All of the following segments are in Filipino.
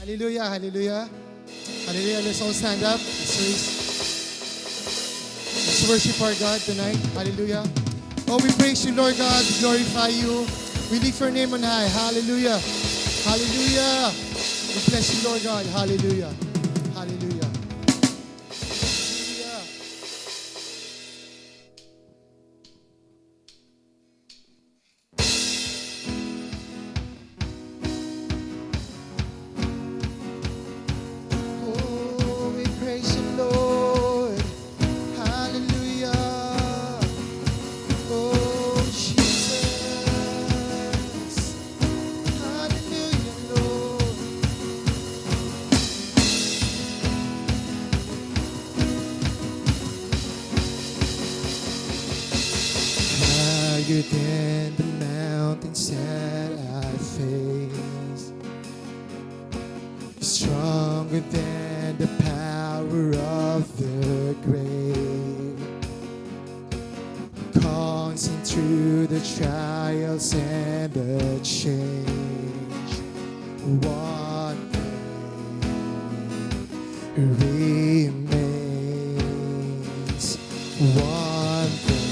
Hallelujah, hallelujah. Hallelujah. Let's all stand up. Let's worship our God tonight. Hallelujah. Oh, we praise you, Lord God. We glorify you. We lift your name on high. Hallelujah. Hallelujah. We bless you, Lord God. Hallelujah. Hallelujah. Hallelujah. Oh, we praise you, Lord. Hallelujah. Oh, Jesus. Hallelujah, Lord. Higher than the mountains that I face, stronger than the power of the grave, constant through the trials and the change. One thing remains. One thing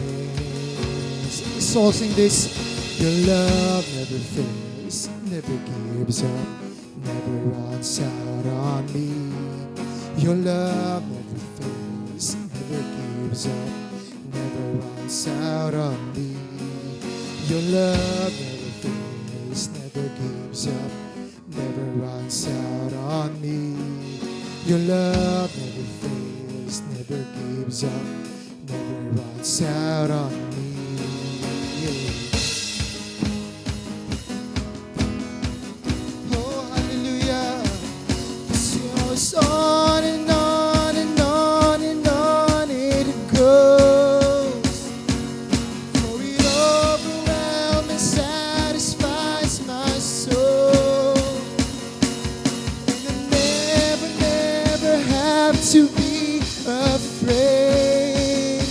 remains. So sing this. Your love never fails, never gives up, never runs out on me. Your love never fails, never gives up, never runs out on me. Your love never fails, never gives up, never runs out on me. Your love never fails, never gives up, never runs out on me. Oh, hallelujah. This goes on and on and on and on it goes. For it overwhelms and satisfies my soul. And I never, never have to be afraid.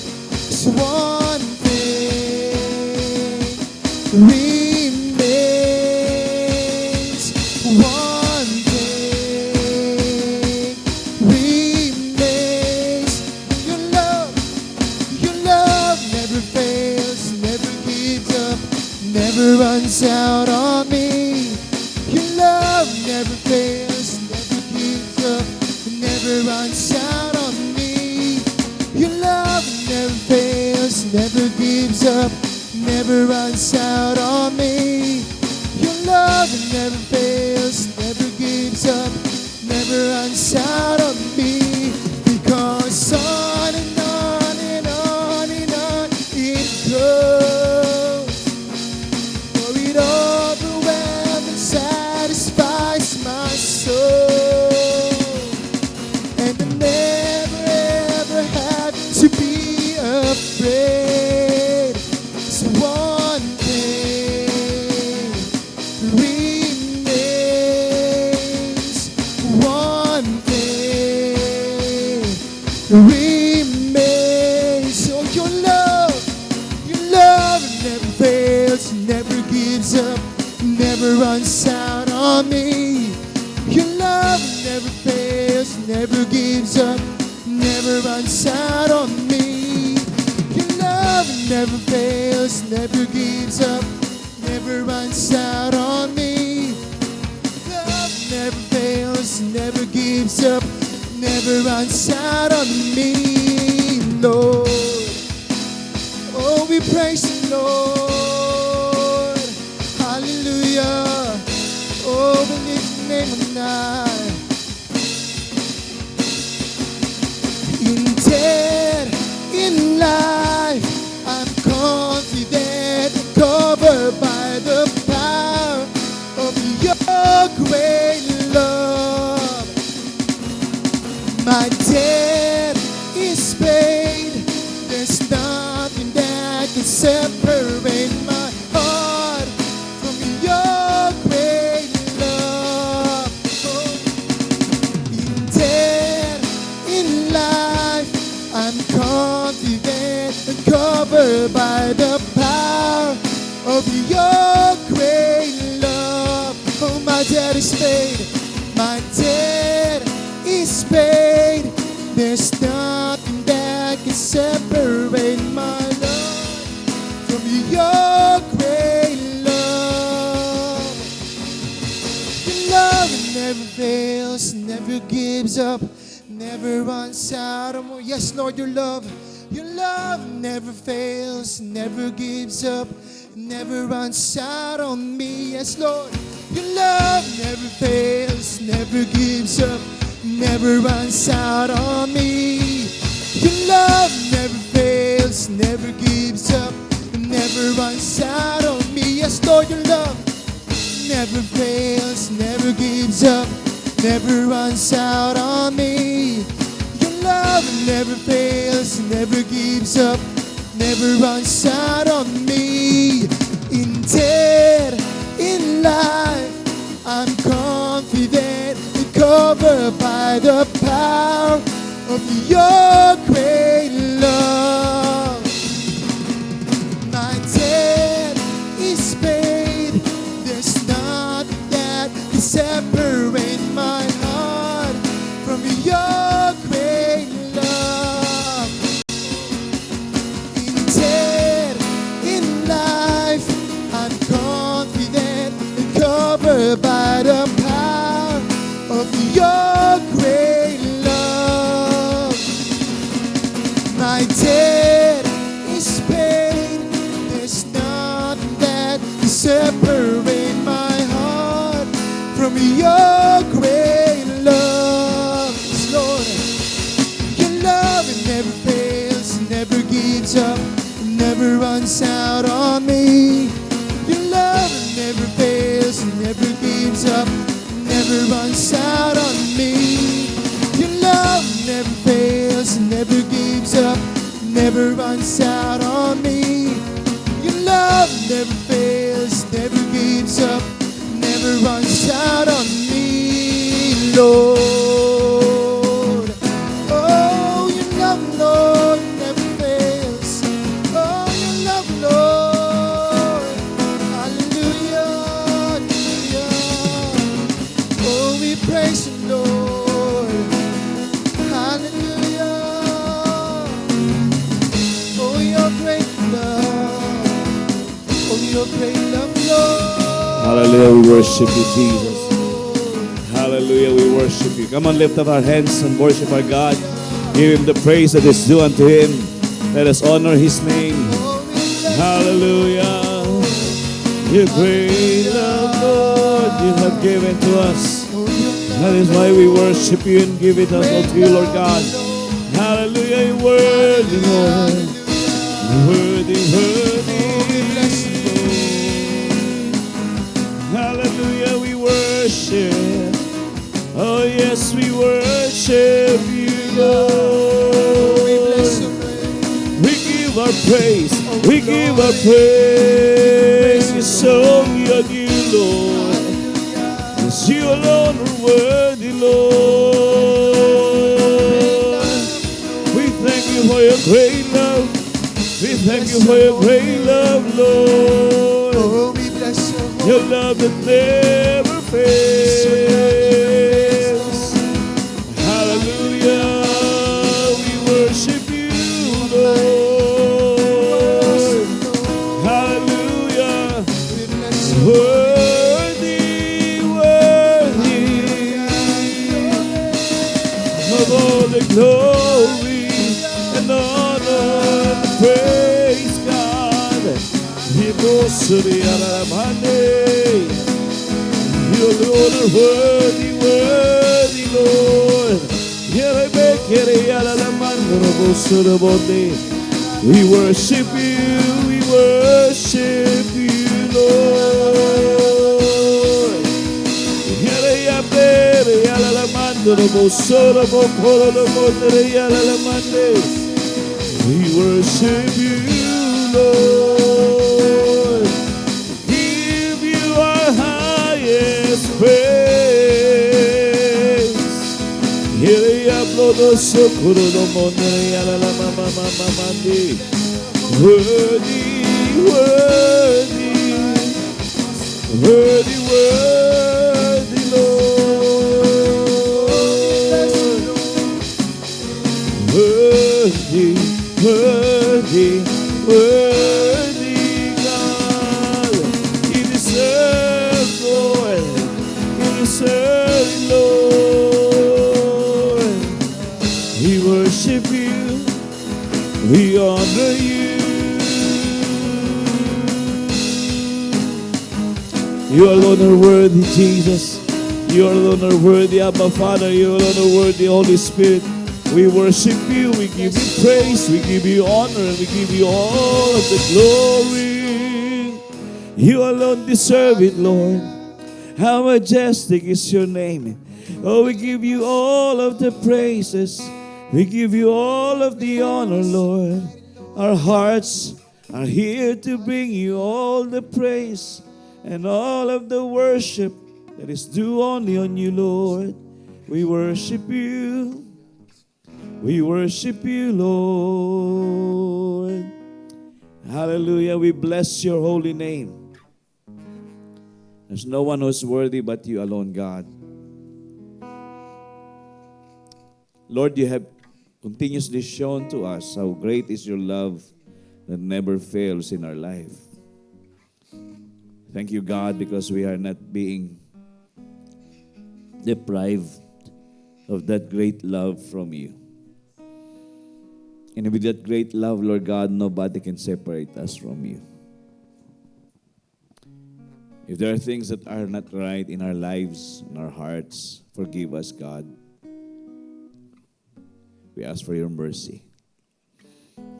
It's one thing remains. One thing remains. Your love never fails, never gives up, never runs out on me. Your love never fails, never gives up, never runs out on me. Your love never fails, never gives up, never runs out on me. Your love never fails, never gives up, never runs out on me. Because on and on and on and on it goes. For it overwhelms and satisfies my soul. And I never ever had to be afraid. So one thing remains. One thing remains. Oh, your love never fails, never gives up, never runs out on me. Your love never fails, never gives up, never runs out on me. Your love never fails, never gives up, never runs out on me. Love never fails, never gives up, never runs out on me, Lord. Oh, we praise you, Lord. Hallelujah. Oh, we lift your name on high. In death, in life, I'm confident and covered by the power of your great love. My debt is paid. There's nothing that can separate my heart from your great love. Oh, in death, in life, I'm confident and covered by the power of your great my debt is paid. My debt is paid. There's nothing that can separate my love from your great love. Your love never fails, never gives up, never runs out. Yes, Lord, your love never fails, never gives up, never runs out on me. Yes, Lord, your love never fails, never gives up, never runs out on me. Your love never fails, never gives up, never runs out on me. Yes, Lord, your love never fails, never gives up, never runs out on me. Your love never fails, never gives up, never runs out on me. In death, in life, I'm confident and covered by the power of your great love. My debt is paid. There's nothing that can separate my heart from your great love. In death, in life, I'm confident and covered by the power of your great love. My debt is paid. There's nothing that can separate my heart from your great love. Yes, Lord, your love never fails, never gives up, never runs out on me. Your love never fails, never gives up, never runs out on me. Your love never fails, never gives up, never runs out on me. Your love never fails, never gives up, never runs out on me, Lord. Oh, your love, Lord, never fails. Oh, your love, Lord. Hallelujah, hallelujah. Oh, we praise you, Lord. Hallelujah. Oh, your great love. Oh, your great love, Lord. Hallelujah, we worship you, Jesus. Hallelujah, we worship you. Come on, lift up our hands and worship our God. Give him the praise that is due unto him. Let us honor his name. Hallelujah. Your great love, Lord, you have given to us. That is why we worship you and give it unto you, Lord God. Hallelujah, you're worthy, Lord. Worthy, worthy. Hallelujah, we worship. Oh yes, we worship you, Lord. We give our praise. We give our praise. So we are you, Lord. Yes, you alone are worthy, Lord. We thank you for your great love. We thank you for your great love, Lord. Oh, we bless you. Your love that never fails. Hallelujah, we worship you, Lord. Hallelujah, worthy, worthy of all the glory and honor and praise, God. You alone are worthy, worthy, Lord. We worship you, Lord. We worship you, Lord. Give you our highest praise. Worthy, worthy, worthy, worthy. You alone are worthy, Jesus. You alone are worthy, Abba Father. You alone are worthy, Holy Spirit. We worship you. We give you praise. We give you honor. We give you all of the glory. You alone deserve it, Lord. How majestic is your name. Oh, we give you all of the praises. We give you all of the honor, Lord. Our hearts are here to bring you all the praise and all of the worship that is due only on you, Lord. We worship you. We worship you, Lord. Hallelujah. We bless your holy name. There's no one who's worthy but you alone, God. Lord, you have continuously shown to us how great is your love that never fails in our life. Thank you, God, because we are not being deprived of that great love from you. And with that great love, Lord God, nobody can separate us from you. If there are things that are not right in our lives, in our hearts, forgive us, God. We ask for your mercy.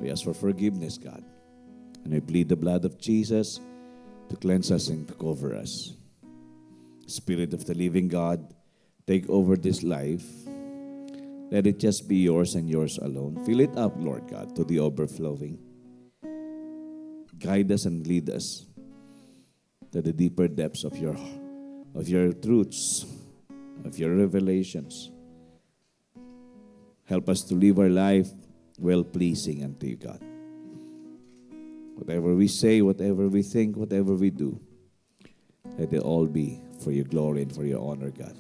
We ask for forgiveness, God. And we plead the blood of Jesus to cleanse us and to cover us. Spirit of the living God, take over this life. Let it just be yours and yours alone. Fill it up, Lord God, to the overflowing. Guide us and lead us to the deeper depths of your truths, of your revelations. Help us to live our life well-pleasing unto you, God. Whatever we say, whatever we think, whatever we do, let it all be for your glory and for your honor, God.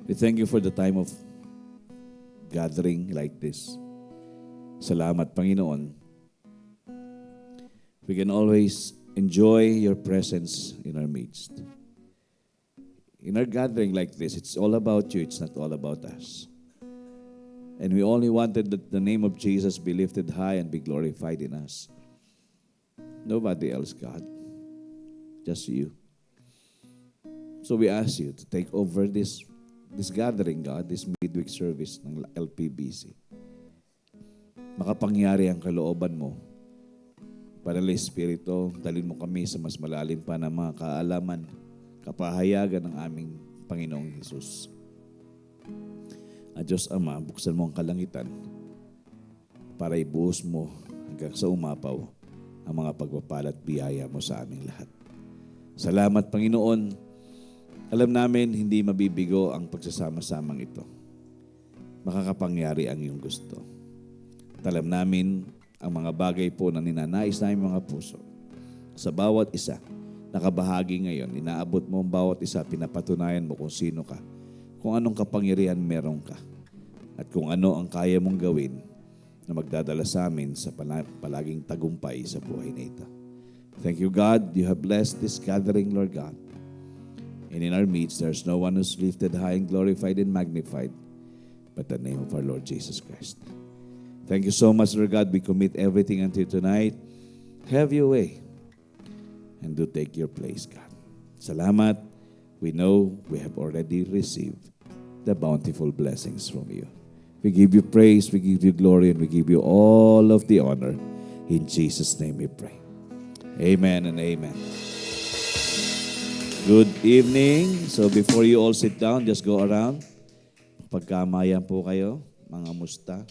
We thank you for the time of gathering like this. Salamat, Panginoon. We can always enjoy your presence in our midst. In our gathering like this, it's all about you. It's not all about us. And we only wanted that the name of Jesus be lifted high and be glorified in us. Nobody else, God. Just you. So we ask you to take over this gathering, God, this midweek service ng LPBC. Makapangyari ang kalooban mo. Banal Espiritu, dalhin mo kami sa mas malalim pa na mga kaalaman, kapahayagan ng aming Panginoong Hesus. At Diyos Ama, buksan mo ang kalangitan para ibuhos mo hanggang sa umapaw ang mga pagpapala at biyaya mo sa aming lahat. Salamat, Panginoon. Alam namin, hindi mabibigo ang pagsasama-samang ito. Makakapangyari ang iyong gusto. At alam namin, ang mga bagay po na ninanais namin mga puso. Sa bawat isa, nakabahagi ngayon, inaabot mo ang bawat isa, pinapatunayan mo kung sino ka, kung anong kapangyarihan meron ka, at kung ano ang kaya mong gawin na magdadala sa amin sa palaging tagumpay sa buhay na ito. Thank you, God. You have blessed this gathering, Lord God. And in our midst, there's no one who's lifted high and glorified and magnified but the name of our Lord Jesus Christ. Thank you so much, Lord God. We commit everything unto you tonight. Have your way and do take your place, God. Salamat. We know we have already received the bountiful blessings from you. We give you praise, we give you glory, and we give you all of the honor. In Jesus' name we pray. Amen and amen. Good evening. So before you all sit down, just go around. Pagkamayan po kayo, mga musta.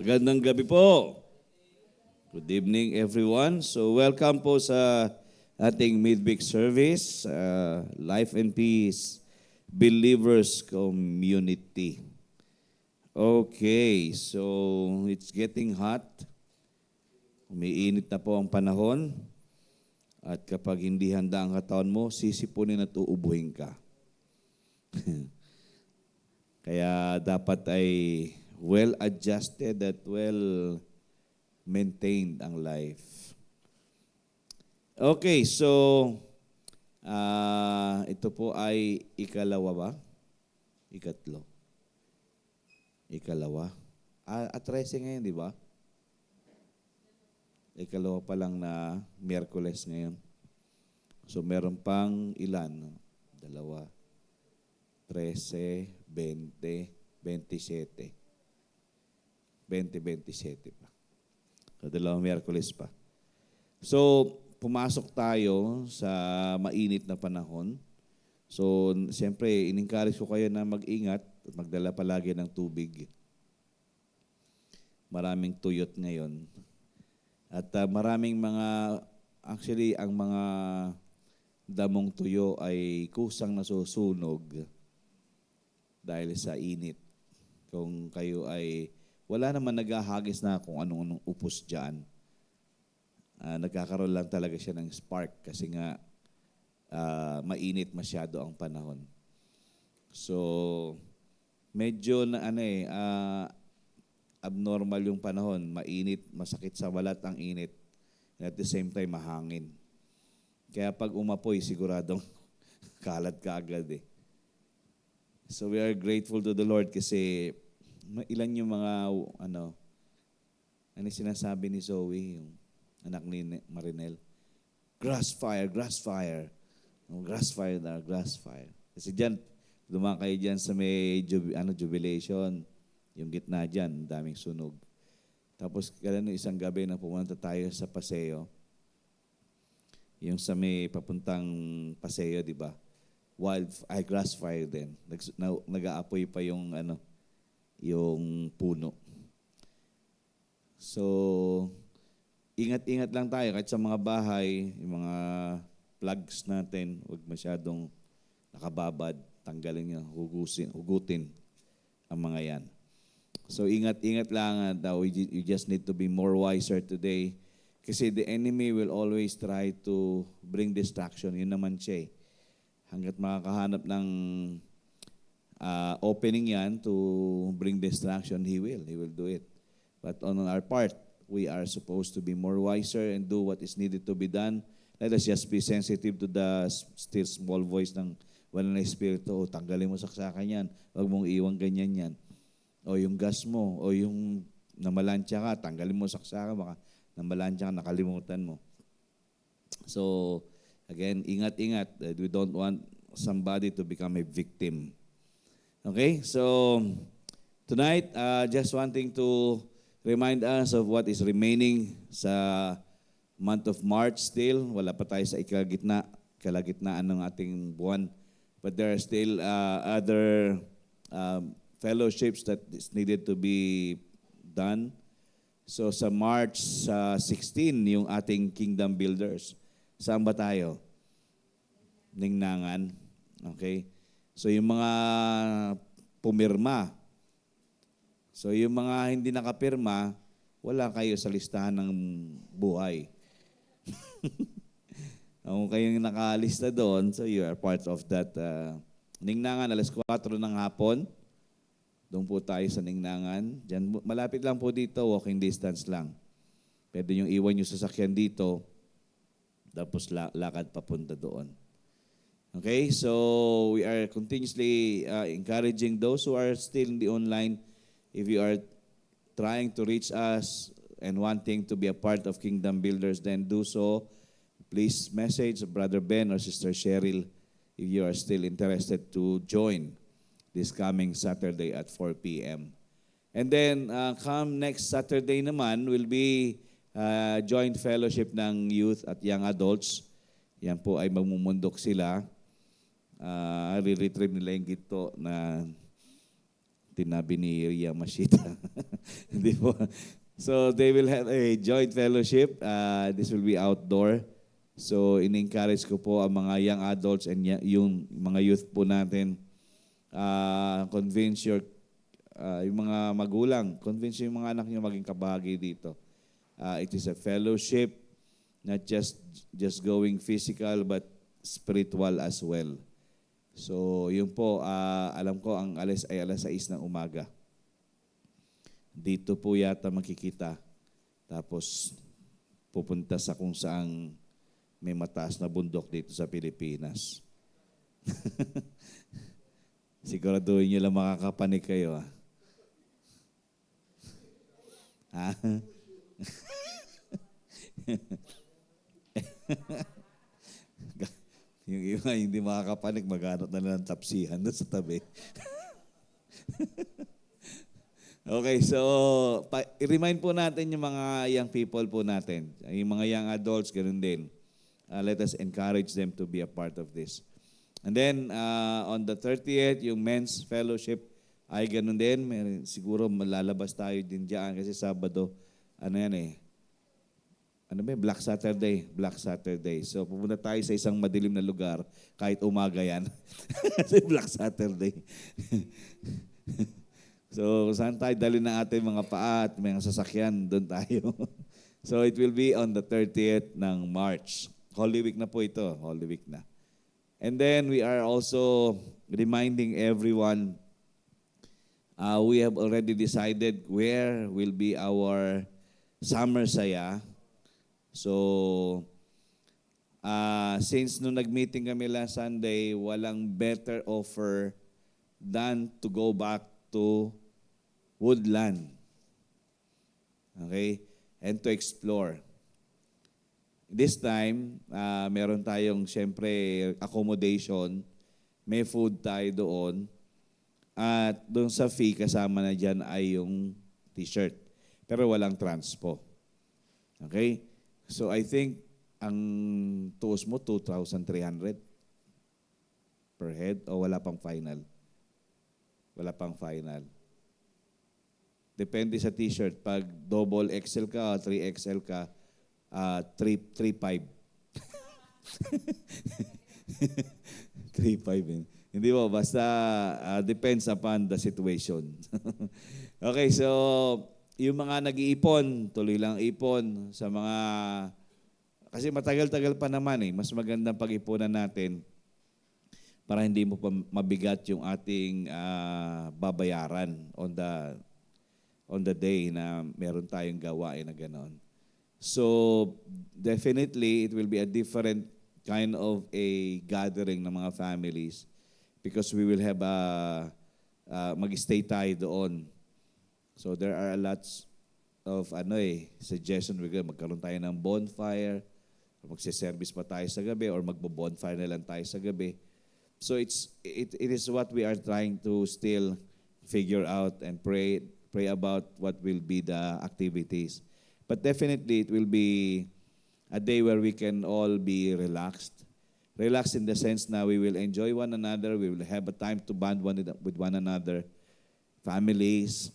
Magandang gabi po. Good evening everyone. So welcome po sa ating midweek service, Life and Peace Believers Community. Okay, so it's getting hot. Umiinit na po ang panahon. At kapag hindi handa ang katawan mo, sisipunin at uubuhin ka. Kaya dapat ay well-adjusted at well-maintained ang life. Okay, so ito po ay ikalawa ba? Ikatlo. Ikalawa. At 13 ngayon, di ba? Ikalawa pa lang na Miyerkules ngayon. So meron pang ilan? 2, 13, 20, 27. 20-27 pa. So, 2 Miyerkules pa. So, pumasok tayo sa mainit na panahon. So, siyempre, in-encourage ko kayo na mag-ingat at magdala palagi ng tubig. Maraming tuyot ngayon. At maraming actually, ang mga damong tuyo ay kusang nasusunog dahil sa init. Kung kayo ay wala naman naghahagis na kung anong upos dyan. Nagkakaroon lang talaga siya ng spark kasi nga mainit masyado ang panahon. So, medyo na abnormal yung panahon. Mainit, masakit sa balat ang init. And at the same time, mahangin. Kaya pag umapoy, siguradong kalat ka agad eh. So we are grateful to the Lord kasi ilan yung mga, ano sinasabi ni Zoe, yung anak ni Marinel? Grass fire. Grass fire. Kasi dyan, dumaan kayo dyan sa may jubilation, yung gitna dyan, daming sunog. Tapos, isang gabi na pumunta tayo sa Paseo, yung sa may papuntang Paseo, di ba? Grass fire din. Nag-aapoy pa yung yung puno. So, ingat-ingat lang tayo kahit sa mga bahay, yung mga plugs natin, huwag masyadong nakababad, tanggalin nyo, hugutin ang mga yan. So, ingat-ingat lang. You just need to be more wiser today kasi the enemy will always try to bring distraction. Yun naman siya eh. Hanggat makakahanap ng opening yan to bring distraction, he will do it. But on our part, we are supposed to be more wiser and do what is needed to be done. Let us just be sensitive to the still small voice ng walang na espiritu. Tanggalin mo saksakan yan. Huwag mong iwan ganyan yan. O yung gas mo, o yung namalansya ka, tanggalin mo saksakan, baka namalansya ka, nakalimutan mo. So, again, ingat-ingat. We don't want somebody to become a victim. Okay, so tonight, just wanting to remind us of what is remaining sa month of March still. Wala pa tayo sa kalagitnaan ng ating buwan. But there are still other fellowships that is needed to be done. So sa March 16, yung ating Kingdom Builders. Saan ba tayo? Ningnangan. Okay? So yung mga pumirma, so yung mga hindi nakapirma, wala kayo sa listahan ng buhay. Kung kayong nakalista doon, so you are part of that. Ningnangan, 4:00 ng hapon. Doon po tayo sa Ningnangan. Diyan, malapit lang po dito, walking distance lang. Pwede nyo iwan yung sasakyan dito, tapos lakad papunta doon. Okay, so we are continuously encouraging those who are still in the online. If you are trying to reach us and wanting to be a part of Kingdom Builders, then do so. Please message Brother Ben or Sister Cheryl if you are still interested to join this coming Saturday at 4 p.m. And then, come next Saturday naman will be joint fellowship ng youth at young adults. Yan po ay magmumundok sila. Re-retrieve nila yung gito na tinabi ni Yamashita. Hindi po. So they will have a joint fellowship. This will be outdoor. So in-encourage ko po ang mga young adults and yung mga youth po natin, convince yung mga magulang, convince yung mga anak nyo maging kabahagi dito. It is a fellowship, not just going physical but spiritual as well. So yun po, alam ko ang alas ay alas 6 ng umaga. Dito po yata makikita. Tapos pupunta sa kung saang may mataas na bundok dito sa Pilipinas. Siguraduhin nyo lang makakapanig kayo. Ha? Yung iba hindi makakapanig, maghanap na lang ng tapsihan doon sa tabi. Okay, so i-remind po natin yung mga young people po natin. Yung mga young adults, ganoon din. Let us encourage them to be a part of this. And then, on the 30th, yung men's fellowship ay ganoon din. Siguro malalabas tayo din dyan kasi Sabado, ano yan eh, Black Saturday. Black Saturday. So, pupunta tayo sa isang madilim na lugar, kahit umaga yan. Kasi Black Saturday. So, saan tayo dali na ating mga paa at mga sasakyan, doon tayo. So, it will be on the 30th ng March. Holy Week na po ito. Holy Week na. And then, we are also reminding everyone, we have already decided where will be our summer saya. So, since nung nag-meeting kami last Sunday, walang better offer than to go back to Woodland. Okay? And to explore. This time, meron tayong, syempre, accommodation. May food tayo doon. At doon sa fee, kasama na dyan ay yung t-shirt. Pero walang transpo. Okay? So, I think, ang tuos mo, 2,300 per head o wala pang final? Wala pang final. Depende sa t-shirt. Pag double XL ka o 3XL ka, 3.5. 3.5. Hindi mo, basta depends upon the situation. Okay, so yung mga nag-iipon, tuloy lang ipon sa mga, kasi matagal-tagal pa naman eh, mas magandang pag-ipunan natin para hindi mo pa mabigat yung ating babayaran on the day na meron tayong gawain na gano'n. So, definitely, it will be a different kind of a gathering ng mga families because we will have mag-stay tayo doon. So, there are lots of suggestion. Magkaroon tayo ng bonfire, magsiservice pa tayo sa gabi, or magbo-bonfire na lang tayo sa gabi. So, it is what we are trying to still figure out and pray about what will be the activities. But definitely, it will be a day where we can all be relaxed. Relaxed in the sense na we will enjoy one another, we will have a time to bond with one another, families,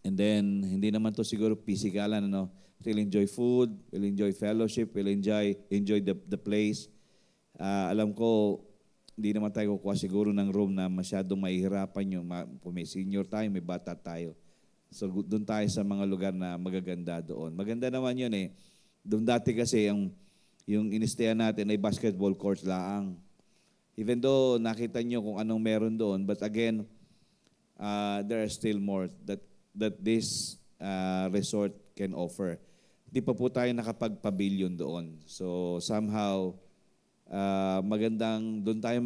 and then, hindi naman to siguro pisikalan, we'll enjoy food, we'll enjoy fellowship, we'll enjoy the place. Alam ko, hindi naman tayo kukuha siguro ng room na masyadong mahihirapan yung, kung may senior tayo, may bata tayo. So, doon tayo sa mga lugar na magaganda doon. Maganda naman yun eh. Doon dati kasi yung inistayan natin ay basketball court laang. Even though nakita nyo kung anong meron doon, but again, there are still more that this resort can offer. Hindi pa po tayo nakapag-pavilion doon. So, somehow, magandang, doon tayo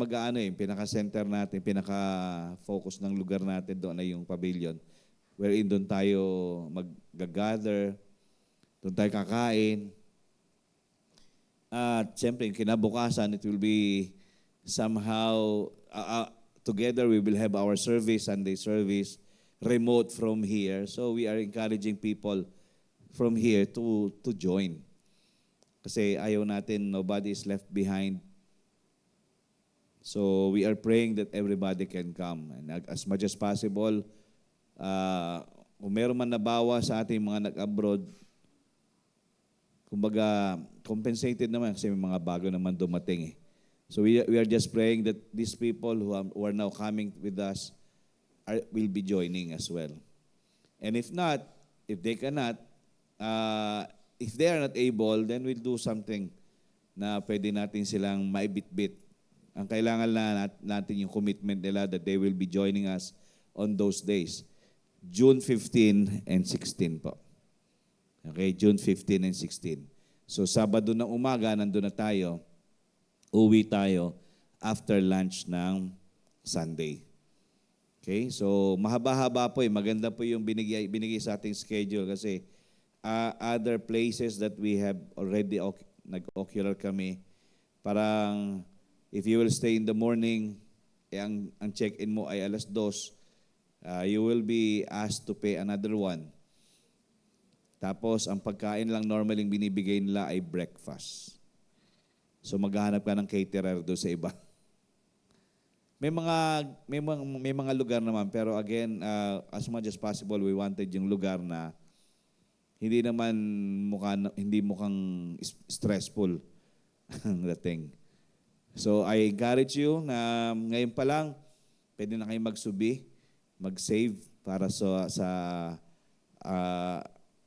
pinaka-center natin, pinaka-focus ng lugar natin doon ay yung pavilion. Wherein doon tayo mag-gather, doon tayo kakain. At siyempre, kinabukasan, it will be somehow, together we will have our service, Sunday service, remote from here. So we are encouraging people from here to join. Kasi ayaw natin, nobody is left behind. So we are praying that everybody can come. And as much as possible, Kung meron man nabawa sa ating mga nag-abroad, kumbaga, compensated naman kasi may mga bago naman dumating eh. So we are just praying that these people who are now coming with us will be joining as well. And if not, if they cannot, if they are not able, then we'll do something na pwede natin silang maibit-bit. Ang kailangan natin yung commitment nila that they will be joining us on those days. June 15 and 16 po. Okay, June 15 and 16. So Sabado ng umaga, nandun na tayo. Uwi tayo after lunch ng Sunday. Okay, so mahaba-haba po eh. Maganda po yung binigay sa ating schedule kasi other places that we have already nag-ocular kami. Parang if you will stay in the morning, ang check-in mo ay 2:00, you will be asked to pay another one. Tapos, ang pagkain lang normally binibigay nila ay breakfast. So, maghahanap ka ng caterer doon sa iba. May mga lugar naman, pero again, as much as possible, we wanted yung lugar na hindi mukhang stressful ang dating. So, I encourage you na ngayon pa lang, pwede na kayo magsubi, mag-save para sa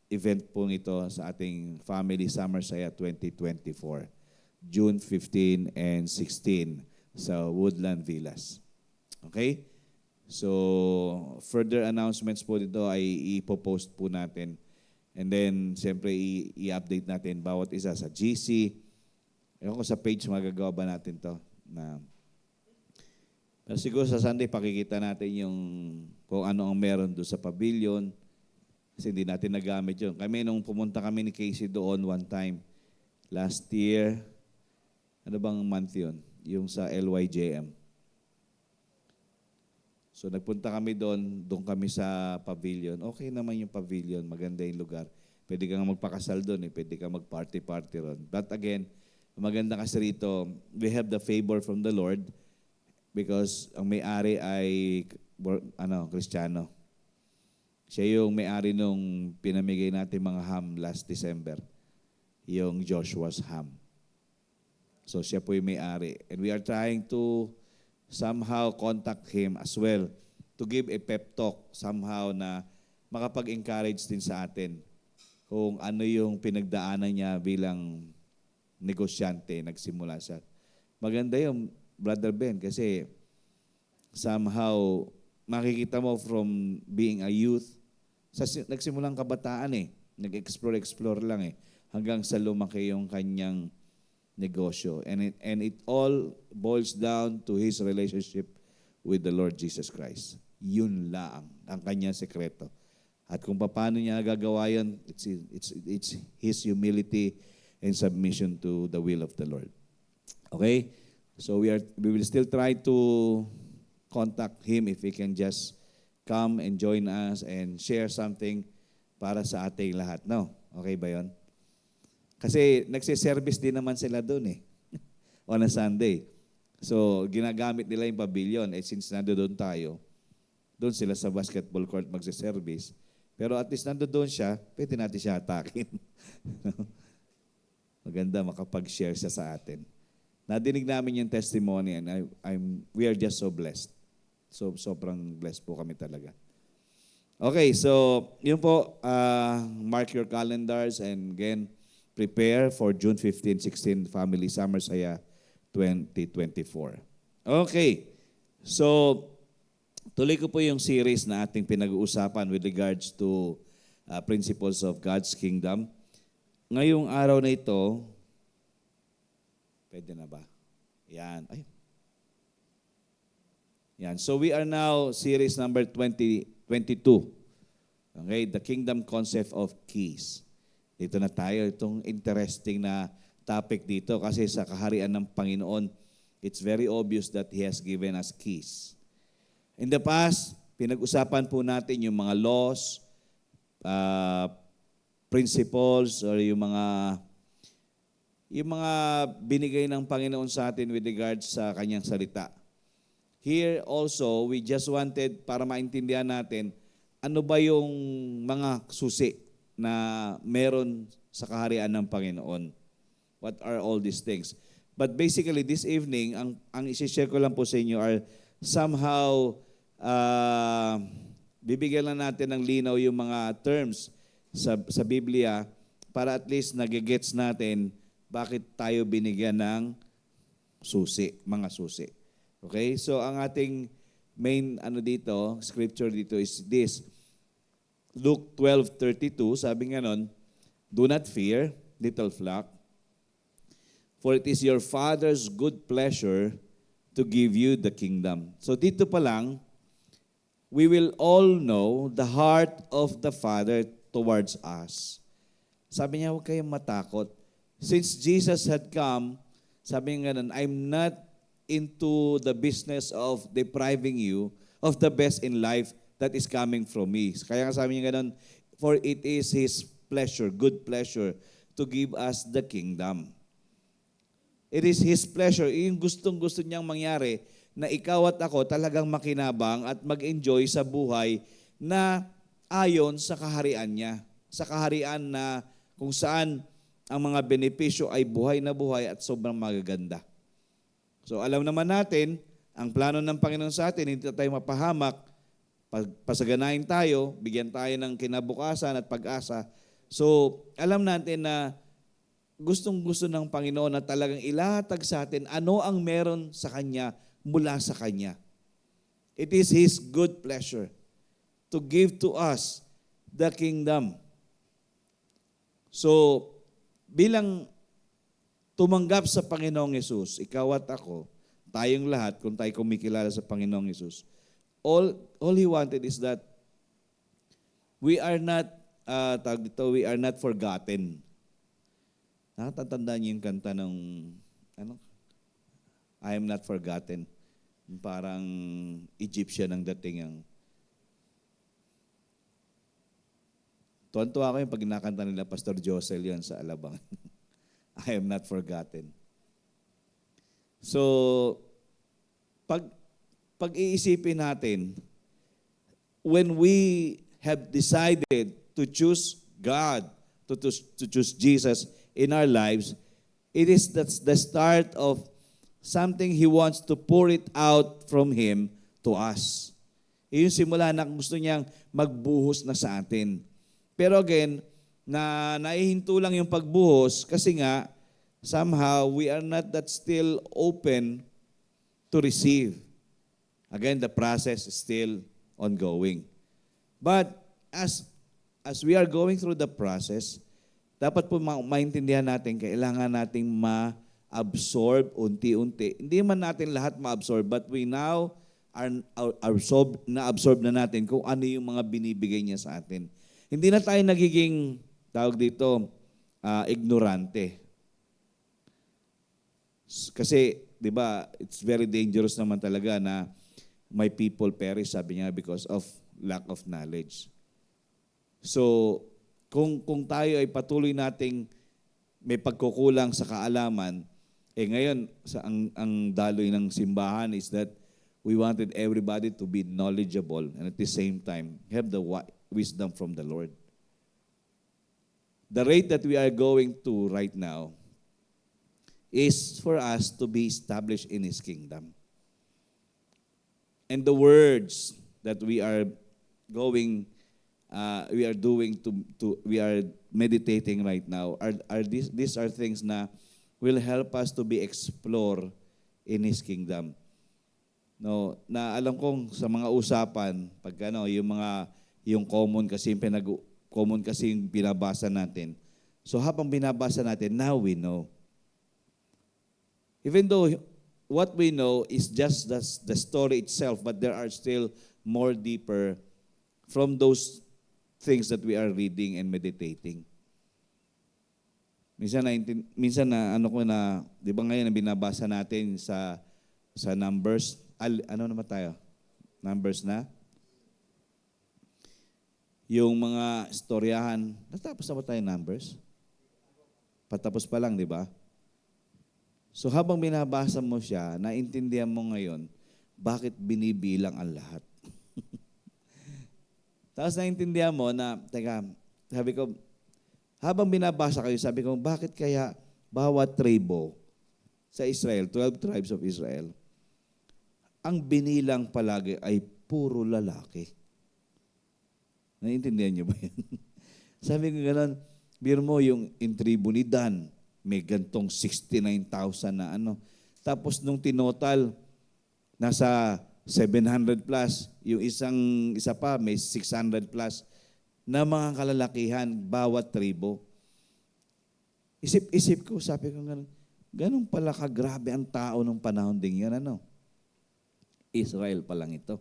event po ito sa ating Family Summer Saya 2024, June 15 and 16 sa Woodland Villas. Okay? So, further announcements po dito ay ipopost po natin. And then, siyempre, i-update natin bawat isa sa GC. Ewan ko sa page, magagawa ba natin to? Pero siguro sa Sunday, pakikita natin yung kung ano ang meron doon sa pavilion. Kasi hindi natin nagamit yun. Nung pumunta kami ni Casey doon one time, last year, ano bang month yun? Yung sa LYJM. So nagpunta kami doon kami sa pavilion. Okay naman yung pavilion, maganda yung lugar. Pwede kang magpakasal doon, pwede kang mag-party-party ron. But again, maganda kasi rito, we have the favor from the Lord because ang may-ari ay Kristiyano. Siya yung may-ari nung pinamigay natin mga ham last December, yung Joshua's ham. So siya po yung may-ari. And we are trying to somehow contact him as well to give a pep talk somehow na makapag-encourage din sa atin kung ano yung pinagdaanan niya bilang negosyante, nagsimula siya. Maganda yung Brother Ben kasi somehow makikita mo from being a youth, nagsimulang kabataan nag-explore lang hanggang sa lumaki yung kanyang negosyo. And it all boils down to his relationship with the Lord Jesus Christ. Yun lang ang kanyang sekreto. At kung paano niya gagawa yun, it's his humility and submission to the will of the Lord. Okay? So we will still try to contact him if he can just come and join us and share something para sa ating lahat. No? Okay ba yun? Kasi nagsiservice din naman sila doon on a Sunday. So ginagamit nila yung pavilion. Since nandoon tayo, doon sila sa basketball court magsiservice. Pero at least nandoon siya, pwede natin siya atakin. Maganda makapag-share siya sa atin. Nadinig namin yung testimony and we are just so blessed. So, sobrang blessed po kami talaga. Okay, so yun po, mark your calendars and again, prepare for June 15, 16 Family Summer Saya 2024. Okay, so tuloy ko po yung series na ating pinag-uusapan with regards to principles of God's kingdom. Ngayong araw na ito, pwede na ba? Yan. Yan. So we are now series number 22. Okay, the kingdom concept of keys. Dito na tayo. Itong interesting na topic dito kasi sa kaharian ng Panginoon, it's very obvious that He has given us keys. In the past, pinag-usapan po natin yung mga laws, principles, or yung mga binigay ng Panginoon sa atin with regards sa kanyang salita. Here also, we just wanted, para maintindihan natin, ano ba yung mga susi na meron sa kaharian ng Panginoon? What are all these things? But basically, this evening, ang isi-share ko lang po sa inyo are somehow, bibigyan lang natin ng linaw yung mga terms sa Biblia para at least nagigets natin bakit tayo binigyan ng susi, mga susi. Okay? So, ang ating main scripture dito is this. Luke 12:32, sabi nga nun, "Do not fear, little flock, for it is your Father's good pleasure to give you the kingdom." So dito pa lang, we will all know the heart of the Father towards us. Sabi niya, huwag kayong matakot. Since Jesus had come, sabi niya ganun, I'm not into the business of depriving you of the best in life that is coming from me. Kaya nga sabi niya ganun, for it is His pleasure, good pleasure, to give us the kingdom. It is His pleasure, yung gustong-gusto niyang mangyari na ikaw at ako talagang makinabang at mag-enjoy sa buhay na ayon sa kaharian niya. Sa kaharian na kung saan ang mga benepisyo ay buhay na buhay at sobrang magaganda. So alam naman natin, ang plano ng Panginoon sa atin, hindi tayo mapahamak, pasaganahin tayo, bigyan tayo ng kinabukasan at pag-asa. So alam natin na gustong-gusto ng Panginoon na talagang ilatag sa atin ano ang meron sa Kanya mula sa Kanya. It is His good pleasure to give to us the kingdom. So, bilang tumanggap sa Panginoong Yesus, ikaw at ako, tayong lahat, kung tayo kumikilala sa Panginoong Yesus, all He wanted is that we are not, we are not forgotten. Natatandaan niyo yung kanta ng, I am not forgotten. Parang Egyptian ang dating ang. Tuwan-tuwa ko yung pag nakanta nila Pastor Josel yan sa Alabang. I am not forgotten. So, pag-iisipin natin, when we have decided to choose God, to choose Jesus in our lives, it is the start of something He wants to pour it out from Him to us. Yung simula na gusto niyang magbuhos na sa atin. Pero again, naihinto lang yung pagbuhos kasi nga, somehow, we are not that still open to receive. Again, the process is still ongoing. But as we are going through the process, dapat po maintindihan natin, kailangan nating ma-absorb unti-unti. Hindi man natin lahat ma-absorb, but we now are na-absorb na natin kung ano yung mga binibigay niya sa atin. Hindi na tayo nagiging, tawag dito, ignorante. Kasi, di ba, it's very dangerous naman talaga na my people perish, sabi niya, because of lack of knowledge. So, kung tayo ay patuloy nating may pagkukulang sa kaalaman, ngayon, ang daloy ng simbahan is that we wanted everybody to be knowledgeable and at the same time have the wisdom from the Lord. The rate that we are going to right now is for us to be established in His kingdom. And the words that we are meditating right now these are things na will help us to be explore in His kingdom. No, na alam kong sa mga usapan pag yung common kasi yung binabasa natin. So habang binabasa natin, now we know. Even though what we know is just the story itself, but there are still more deeper from those things that we are reading and meditating. Minsan di ba ngayon binabasa natin sa Numbers, ano naman tayo? Numbers na? Yung mga istoryahan, natapos na ba tayo Numbers? Patapos pa lang, di ba? So habang binabasa mo siya, naintindihan mo ngayon, bakit binibilang ang lahat. Tapos naintindihan mo na, teka, sabi ko, habang binabasa kayo, sabi ko, bakit kaya bawat tribo sa Israel, 12 tribes of Israel, ang binilang palagi ay puro lalaki? Naiintindihan niyo ba yan? Sabi ko gano'n, biro mo yung in tribo ni Dan, may gantong 69,000 na ano. Tapos nung tinotal, nasa 700 plus, yung isa pa may 600 plus na mga kalalakihan bawat tribo. Isip-isip ko, sabi ko ganun pala kagrabe ang tao nung panahon din yun, ano? Israel pa lang ito.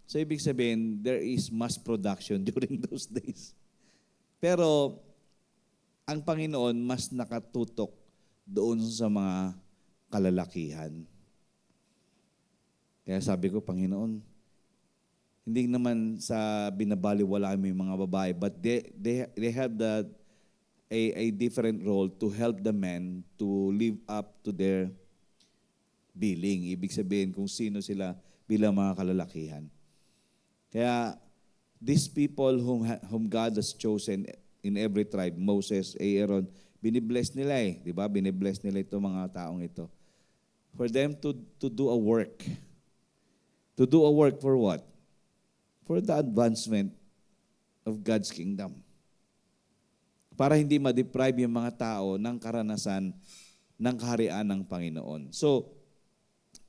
So ibig sabihin, there is mass production during those days. Pero ang Panginoon mas nakatutok doon sa mga kalalakihan. Kaya sabi ko, Panginoon, hindi naman sa binabaliwala mo yung mga babae, but they have a different role to help the men to live up to their billing. Ibig sabihin kung sino sila bilang mga kalalakihan. Kaya these people whom God has chosen in every tribe, Moses, Aaron, binibless nila di ba? Binibless nila ito mga taong ito. For them to do a work. To do a work for what? For the advancement of God's kingdom. Para hindi ma-deprive yung mga tao ng karanasan ng kaharian ng Panginoon. So,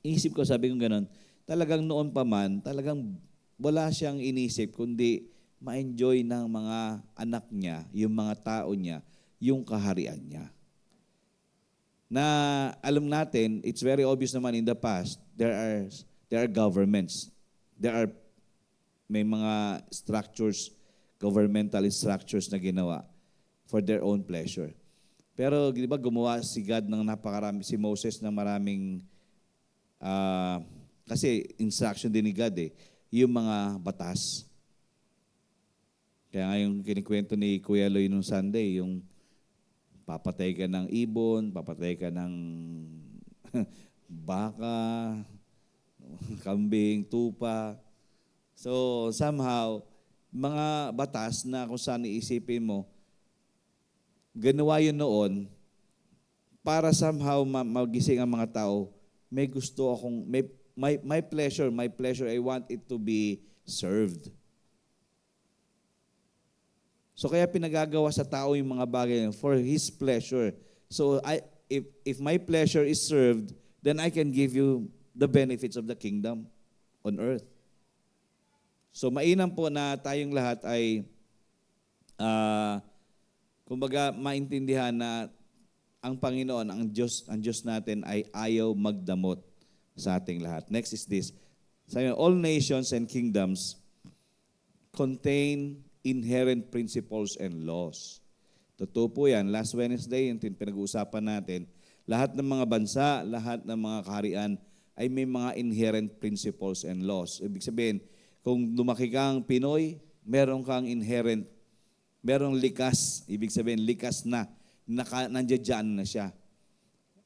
isip ko, sabi ko ganun, talagang noon pa man, talagang wala siyang inisip, kundi ma-enjoy ng mga anak niya, yung mga tao niya, yung kaharian niya. Na alam natin, it's very obvious naman in the past, there are governments. May mga structures, governmental structures na ginawa for their own pleasure. Pero di ba gumawa si God ng napakarami, si Moses ng maraming, kasi instruction din ni God yung mga batas. Kaya nga yung kinikwento ni Kuya Loy nung Sunday, yung papatay ka ng ibon, papatay ka ng baka, kambing, tupa. So somehow, mga batas na kung saan iisipin mo, ginawa yun noon para somehow magising ang mga tao, may gusto akong, my pleasure, I want it to be served. So kaya pinagagawa sa tao yung mga bagay for His pleasure. So if my pleasure is served, then I can give you the benefits of the kingdom on earth. So mainam po na tayong lahat ay kumbaga maintindihan na ang Panginoon, ang Diyos natin ay ayaw magdamot sa ating lahat. Next is this. Sabi, all nations and kingdoms contain inherent principles and laws. Totoo po yan. Last Wednesday, yung pinag-uusapan natin, lahat ng mga bansa, lahat ng mga kaharian ay may mga inherent principles and laws. Ibig sabihin, kung lumaki kang Pinoy, meron kang inherent, merong likas. Ibig sabihin, likas na. Nandiyan na siya.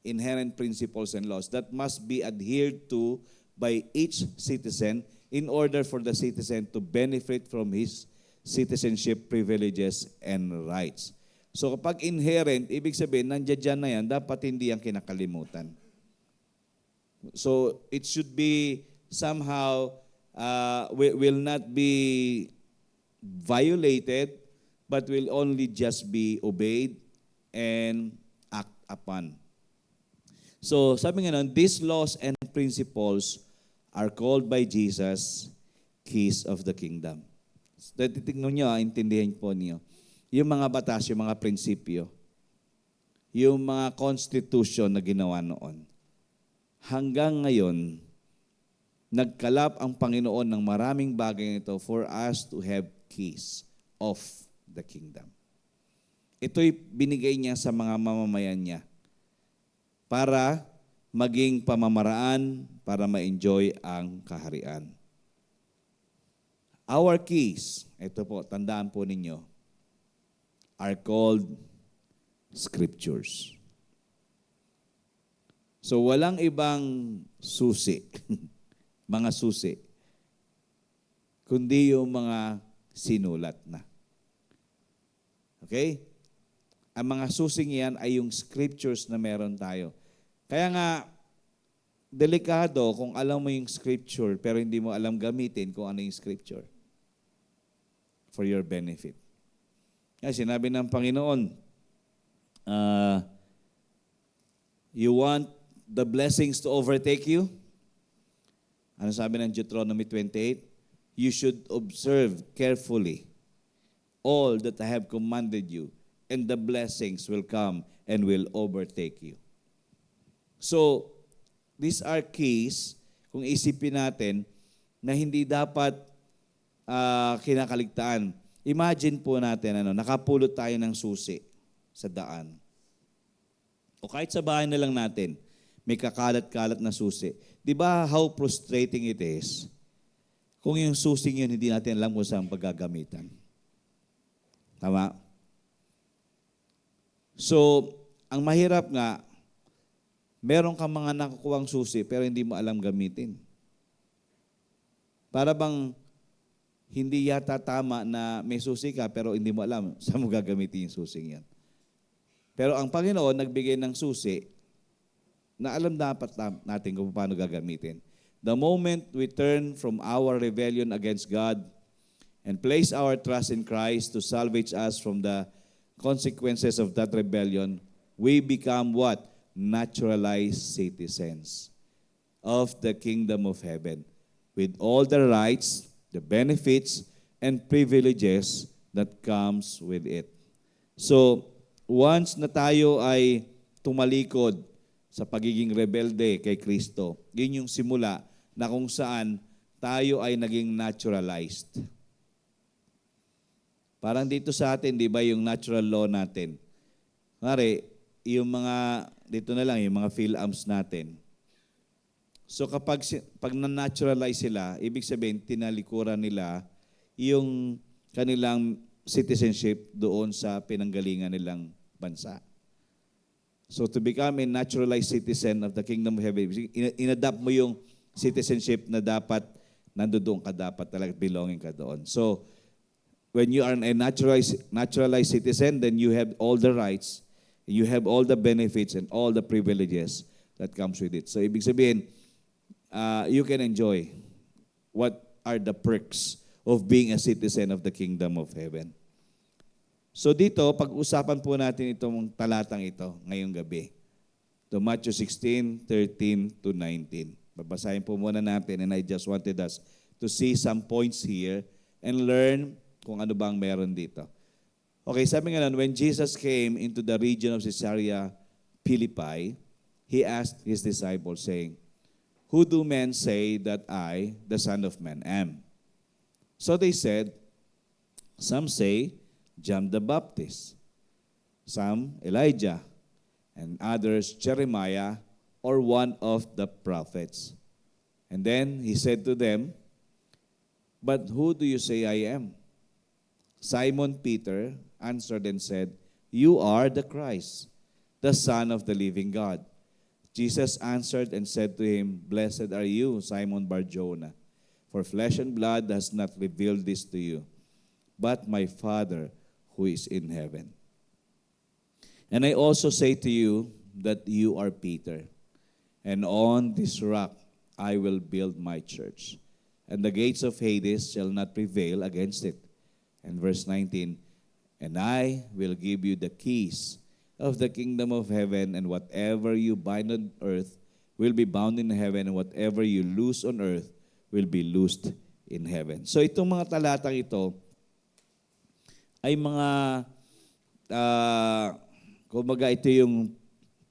Inherent principles and laws that must be adhered to by each citizen in order for the citizen to benefit from his citizenship privileges and rights. So kapag inherent, ibig sabihin, nandiyan na yan, dapat hindi yan kinakalimutan. So it should be somehow, will not be violated, but will only just be obeyed and act upon. So sabi nga nun, these laws and principles are called by Jesus keys of the kingdom. So, titignan nyo, intindihan po niyo. Yung mga batas, yung mga prinsipyo, yung mga constitution na ginawa noon. Hanggang ngayon, nagkalap ang Panginoon ng maraming bagay nito for us to have keys of the kingdom. Ito'y binigay niya sa mga mamamayan niya para maging pamamaraan para ma-enjoy ang kaharian. Our keys, ito po, tandaan po ninyo, are called scriptures. So walang ibang susi, mga susi, kundi yung mga sinulat na. Okay? Ang mga susing yan ay yung scriptures na meron tayo. Kaya nga, delikado kung alam mo yung scripture pero hindi mo alam gamitin kung ano yung scripture for your benefit. Kaya sinabi ng Panginoon, you want the blessings to overtake you? Ano sabi ng Deuteronomy 28? You should observe carefully all that I have commanded you, and the blessings will come and will overtake you. So, these are keys kung isipin natin na hindi dapat kinakaligtaan. Imagine po natin, nakapulot tayo ng susi sa daan. O kahit sa bahay na lang natin, may kakalat-kalat na susi. Di ba how frustrating it is kung yung susing yun hindi natin alam kung saan paggagamitan? Tama? So, ang mahirap nga, meron kang mga nakukuhang susi pero hindi mo alam gamitin. Para bang hindi yata tama na may susi ka pero hindi mo alam saan mo gagamitin yung susing yan. Pero ang Panginoon nagbigay ng susi na alam dapat natin kung paano gagamitin. The moment we turn from our rebellion against God and place our trust in Christ to salvage us from the consequences of that rebellion, we become what? Naturalized citizens of the kingdom of heaven with all the rights, the benefits, and privileges that comes with it. So, once na tayo ay tumalikod sa pagiging rebelde kay Kristo, yun yung simula na kung saan tayo ay naging naturalized. Parang dito sa atin, di ba, yung natural law natin. Kunwari, yung mga, dito na lang, yung mga PhilAms natin. So kapag na-naturalize sila, ibig sabihin, tinalikuran nila yung kanilang citizenship doon sa pinanggalingan nilang bansa. So to become a naturalized citizen of the kingdom of heaven, inadapt mo yung citizenship na dapat nandoon ka, dapat talaga belonging ka doon. So, when you are a naturalized citizen, then you have all the rights, you have all the benefits and all the privileges that comes with it. So, ibig sabihin, you can enjoy what are the perks of being a citizen of the kingdom of heaven. So dito, pag-usapan po natin itong talatang ito ngayong gabi. To Matthew 16:13 to 19. Babasahin po muna natin, and I just wanted us to see some points here and learn kung ano bang meron dito. Okay, sabi nga nun, when Jesus came into the region of Caesarea Philippi, He asked His disciples, saying, "Who do men say that I, the Son of Man, am?" So they said, "Some say, John the Baptist, some Elijah, and others Jeremiah or one of the prophets." And then He said to them, "But who do you say I am?" Simon Peter answered and said, "You are the Christ, the Son of the living God." Jesus answered and said to him, "Blessed are you, Simon Bar-Jonah, for flesh and blood has not revealed this to you, but my Father who is in heaven. And I also say to you that you are Peter, and on this rock I will build my church, and the gates of Hades shall not prevail against it." And verse 19, "And I will give you the keys of the kingdom of heaven, and whatever you bind on earth will be bound in heaven, and whatever you loose on earth will be loosed in heaven." So itong mga talatang ito ay mga, kumbaga ito yung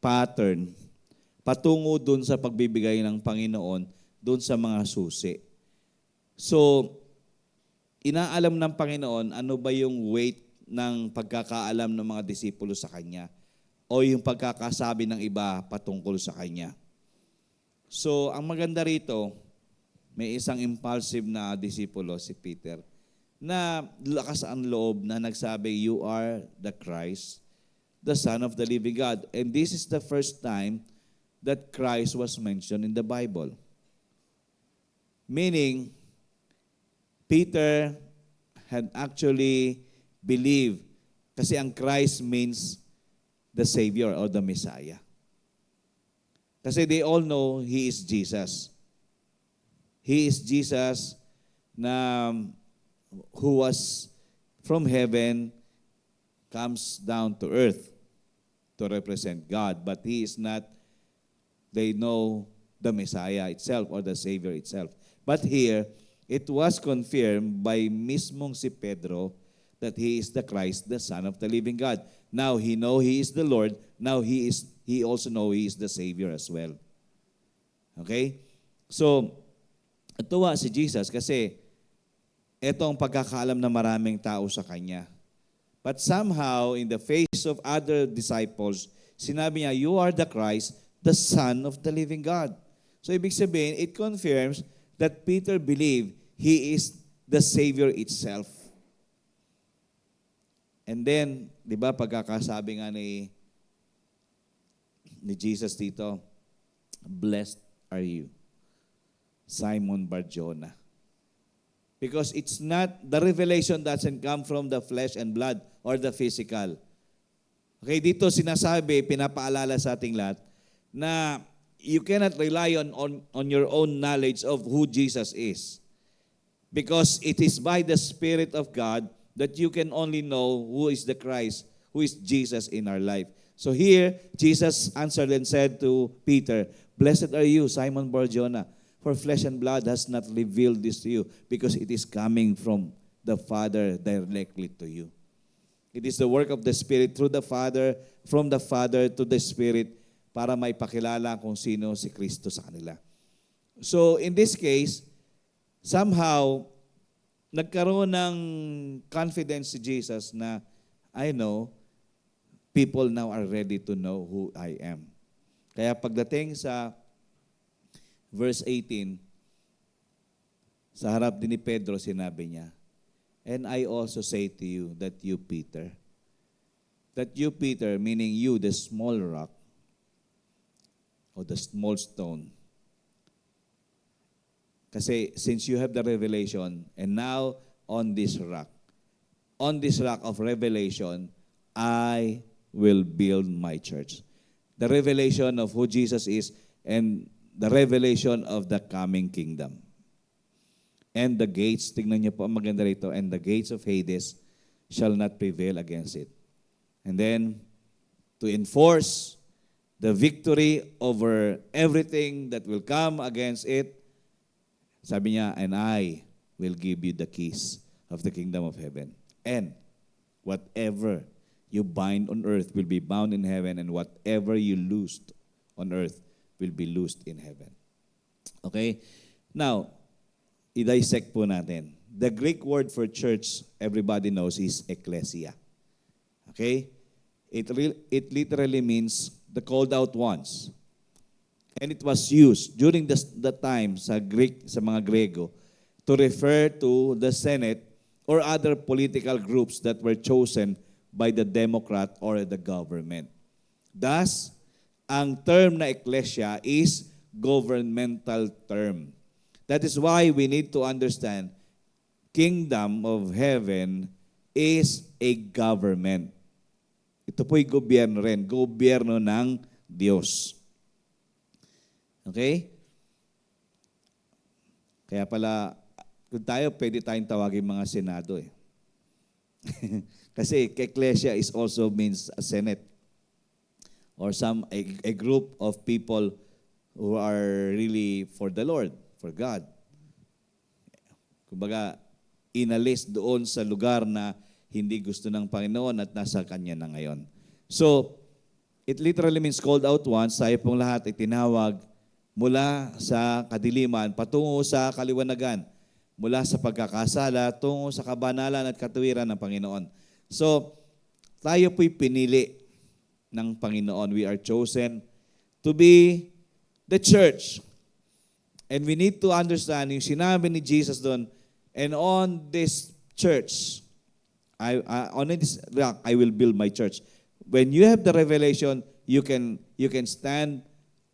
pattern, patungo dun sa pagbibigay ng Panginoon dun sa mga susi. So, inaalam ng Panginoon ano ba yung weight ng pagkakaalam ng mga disipulo sa Kanya o yung pagkakasabi ng iba patungkol sa Kanya. So, ang maganda rito, may isang impulsive na disipulo, si Peter, na lakas ang loob na nagsabi, "You are the Christ, the Son of the living God." And this is the first time that Christ was mentioned in the Bible. Meaning, Peter had actually believed kasi ang Christ means the Savior or the Messiah. Kasi they all know He is Jesus. He is Jesus na who was from heaven, comes down to earth to represent God. But He is not, they know the Messiah itself or the Savior itself. But here, it was confirmed by mismong si Pedro that He is the Christ, the Son of the living God. Now he know He is the Lord. Now he also know He is the Savior as well. Okay? So, tuwa si Jesus kasi ito ang pagkakaalam na maraming tao sa Kanya. But somehow, in the face of other disciples, sinabi niya, you are the Christ, the Son of the living God. So, ibig sabihin, it confirms that Peter believed He is the Savior itself. And then, di ba, pagkakasabi nga ni Jesus dito, blessed are you, Simon Bar-Jonah. Because it's not, the revelation doesn't come from the flesh and blood or the physical. Okay, dito sinasabi, pinapaalala sa ating lahat, na you cannot rely on your own knowledge of who Jesus is. Because it is by the Spirit of God that you can only know who is the Christ, who is Jesus in our life. So here, Jesus answered and said to Peter, blessed are you, Simon Bar-Jonah, for flesh and blood has not revealed this to you, because it is coming from the Father directly to you. It is the work of the Spirit through the Father, from the Father to the Spirit, para may pakilala kung sino si Kristo sa kanila. So in this case, somehow, nagkaroon ng confidence si Jesus na, I know, people now are ready to know who I am. Kaya pagdating sa verse 18, sa harap din ni Pedro, sinabi niya, and I also say to you that you, Peter, meaning you, the small rock, or the small stone. Kasi since you have the revelation, and now on this rock of revelation, I will build my church. The revelation of who Jesus is and the revelation of the coming kingdom. And the gates, tingnan niyo po ang maganda rito, and the gates of Hades shall not prevail against it. And then, to enforce the victory over everything that will come against it, sabi niya, and I will give you the keys of the kingdom of heaven. And whatever you bind on earth will be bound in heaven, and whatever you loosed on earth will be loosed in heaven. Okay? Now, i-dissect po natin. The Greek word for church, everybody knows, is ecclesia. Okay? It literally means the called out ones. And it was used during the time sa mga Grego to refer to the Senate or other political groups that were chosen by the Democrat or the government. Thus, ang term na ecclesia is governmental term. That is why we need to understand kingdom of heaven is a government. Ito po'y gobyerno rin, gobyerno ng Diyos. Okay? Kaya pala, kung tayo, pwede tayong tawagin mga senado eh. Kasi ecclesia is also means a senate or a group of people who are really for the Lord, for God. Kumbaga, inalis doon sa lugar na hindi gusto ng Panginoon at nasa Kanya na ngayon. So, it literally means called out once. Tayo pong lahat ay tinawag mula sa kadiliman patungo sa kaliwanagan, mula sa pagkakasala tungo sa kabanalan at katuwiran ng Panginoon. So, tayo po'y pinili ng Panginoon. We are chosen to be the church. And we need to understand yung sinabi ni Jesus doon, and on this church, on this rock, I will build my church. When you have the revelation, you can stand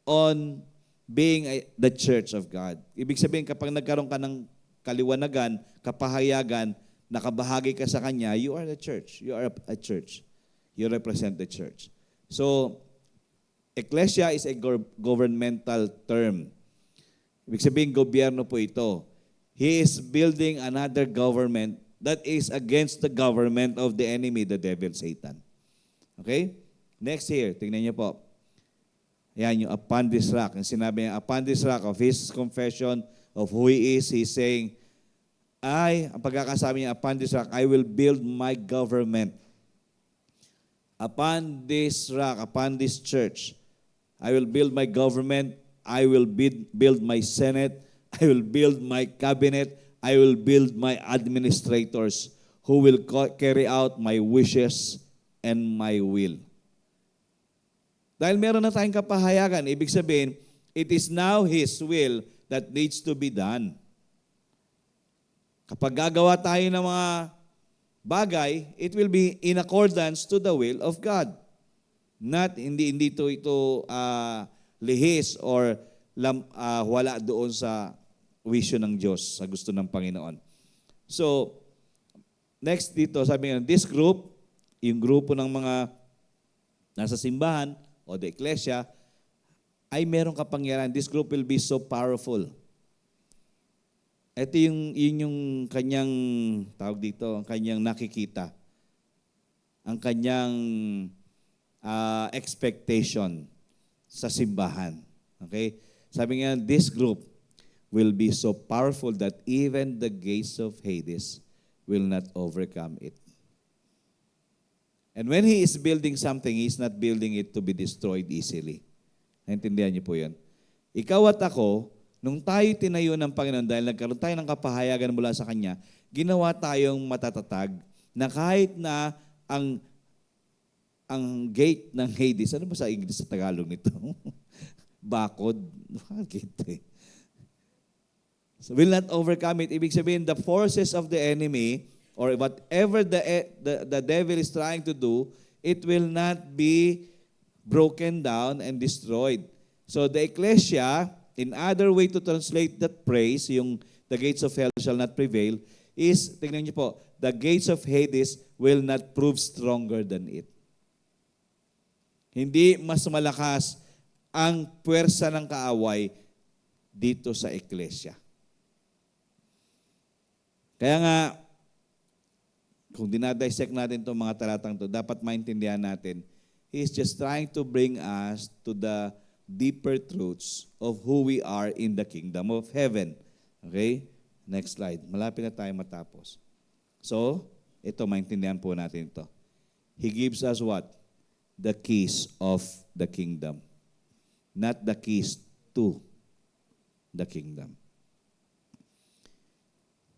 on being the church of God. Ibig sabihin, kapag nagkaroon ka ng kaliwanagan, kapahayagan, nakabahagi ka sa Kanya, you are the church. You are a church. You represent the church. So, ecclesia is a governmental term. Ibig sabihin, gobyerno po ito. He is building another government that is against the government of the enemy, the devil, Satan. Okay? Next here, tingnan niyo po. Yan, yung upon this rock. Yung sinabi niya, upon this rock of his confession of who he is, he's saying, ang pagkakasabi niya, upon this rock, I will build my government. Upon this rock, upon this church, I will build my government. I will build my Senate. I will build my cabinet. I will build my administrators who will carry out my wishes and my will. Dahil meron na tayong kapahayagan, ibig sabihin, it is now His will that needs to be done. Kapag gagawa tayo ng mga bagay, it will be in accordance to the will of God. Not, hindi ito lihis or wala doon sa wisyo ng Diyos, sa gusto ng Panginoon. So, next dito, sabi nga, this group, yung grupo ng mga nasa simbahan o the ecclesia, ay merong kapangyarihan. This group will be so powerful. Ito yung kanyang, tawag dito, ang kanyang nakikita. Ang kanyang expectation sa simbahan. Okay? Sabi nga, this group will be so powerful that even the gates of Hades will not overcome it. And when he is building something, he is not building it to be destroyed easily. Naintindihan niyo po yun? Ikaw at ako, nung tayo tinayo ng Panginoon dahil nagkaroon tayo ng kapahayagan mula sa Kanya, ginawa tayong matatatag na kahit na ang gate ng Hades, ano ba sa English sa Tagalog nito? Bakod. Gate. So will not overcome it. Ibig sabihin, the forces of the enemy or whatever the devil is trying to do, it will not be broken down and destroyed. So the ecclesia, in other way to translate that praise, yung the gates of hell shall not prevail, is, tingnan niyo po, the gates of Hades will not prove stronger than it. Hindi mas malakas ang puwersa ng kaaway dito sa ecclesia. Kaya nga, kung dinadissect natin itong mga talatang ito, dapat maintindihan natin, He is just trying to bring us to the deeper truths of who we are in the kingdom of heaven. Okay? Next slide. Malapit na tayo matapos. So, ito, maintindihan po natin ito. He gives us what? The keys of the kingdom. Not the keys to the kingdom.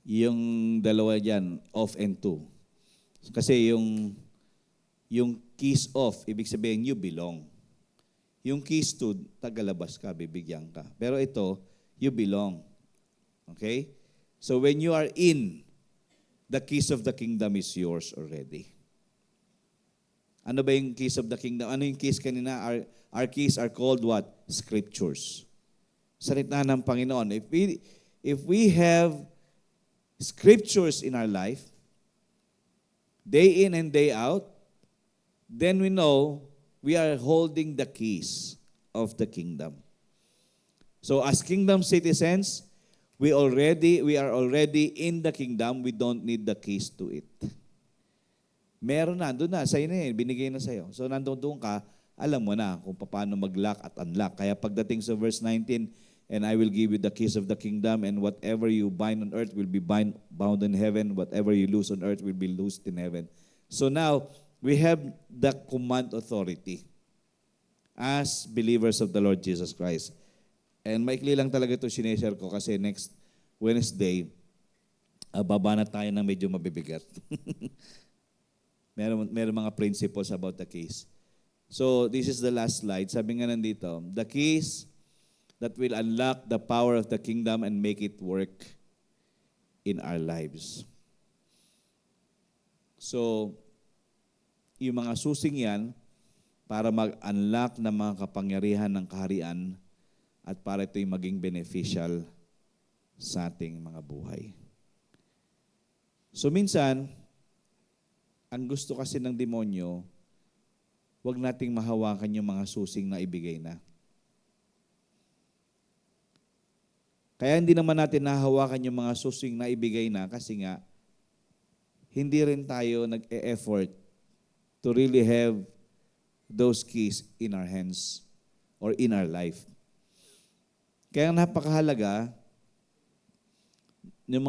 Yung dalawa dyan, of and to. Kasi yung keys of, ibig sabihin, you belong. Yung keys to, tagalabas ka, bibigyan ka. Pero ito, you belong. Okay? So when you are in, the keys of the kingdom is yours already. Ano ba yung keys of the kingdom? Ano yung keys kanina? Our keys are called what? Scriptures. Salita ng Panginoon. If we have scriptures in our life, day in and day out, then we know we are holding the keys of the kingdom. So as kingdom citizens, we are already in the kingdom. We don't need the keys to it. Meron na, doon na, sa'yo na yun, binigay na sa'yo. So nandun ka, alam mo na kung paano mag-lock at unlock. Kaya pagdating sa verse 19, and I will give you the keys of the kingdom, and whatever you bind on earth will be bound in heaven, whatever you loose on earth will be loosed in heaven. So now, we have the command authority as believers of the Lord Jesus Christ. And maikli lang talaga ito sineshare ko kasi next Wednesday, baba na tayo ng medyo mabibigat. Meron mga principles about the keys. So, this is the last slide. Sabi nga nandito, the keys that will unlock the power of the kingdom and make it work in our lives. So, yung mga susing yan, para mag-unlock ng mga kapangyarihan ng kaharian at para ito'y maging beneficial sa ating mga buhay. So minsan, ang gusto kasi ng demonyo, huwag nating mahawakan yung mga susing na ibigay na. Kaya hindi naman natin nahawakan yung mga susing na ibigay na kasi nga, hindi rin tayo nag-e-effort to really have those keys in our hands or in our life. Kaya napakahalaga, yung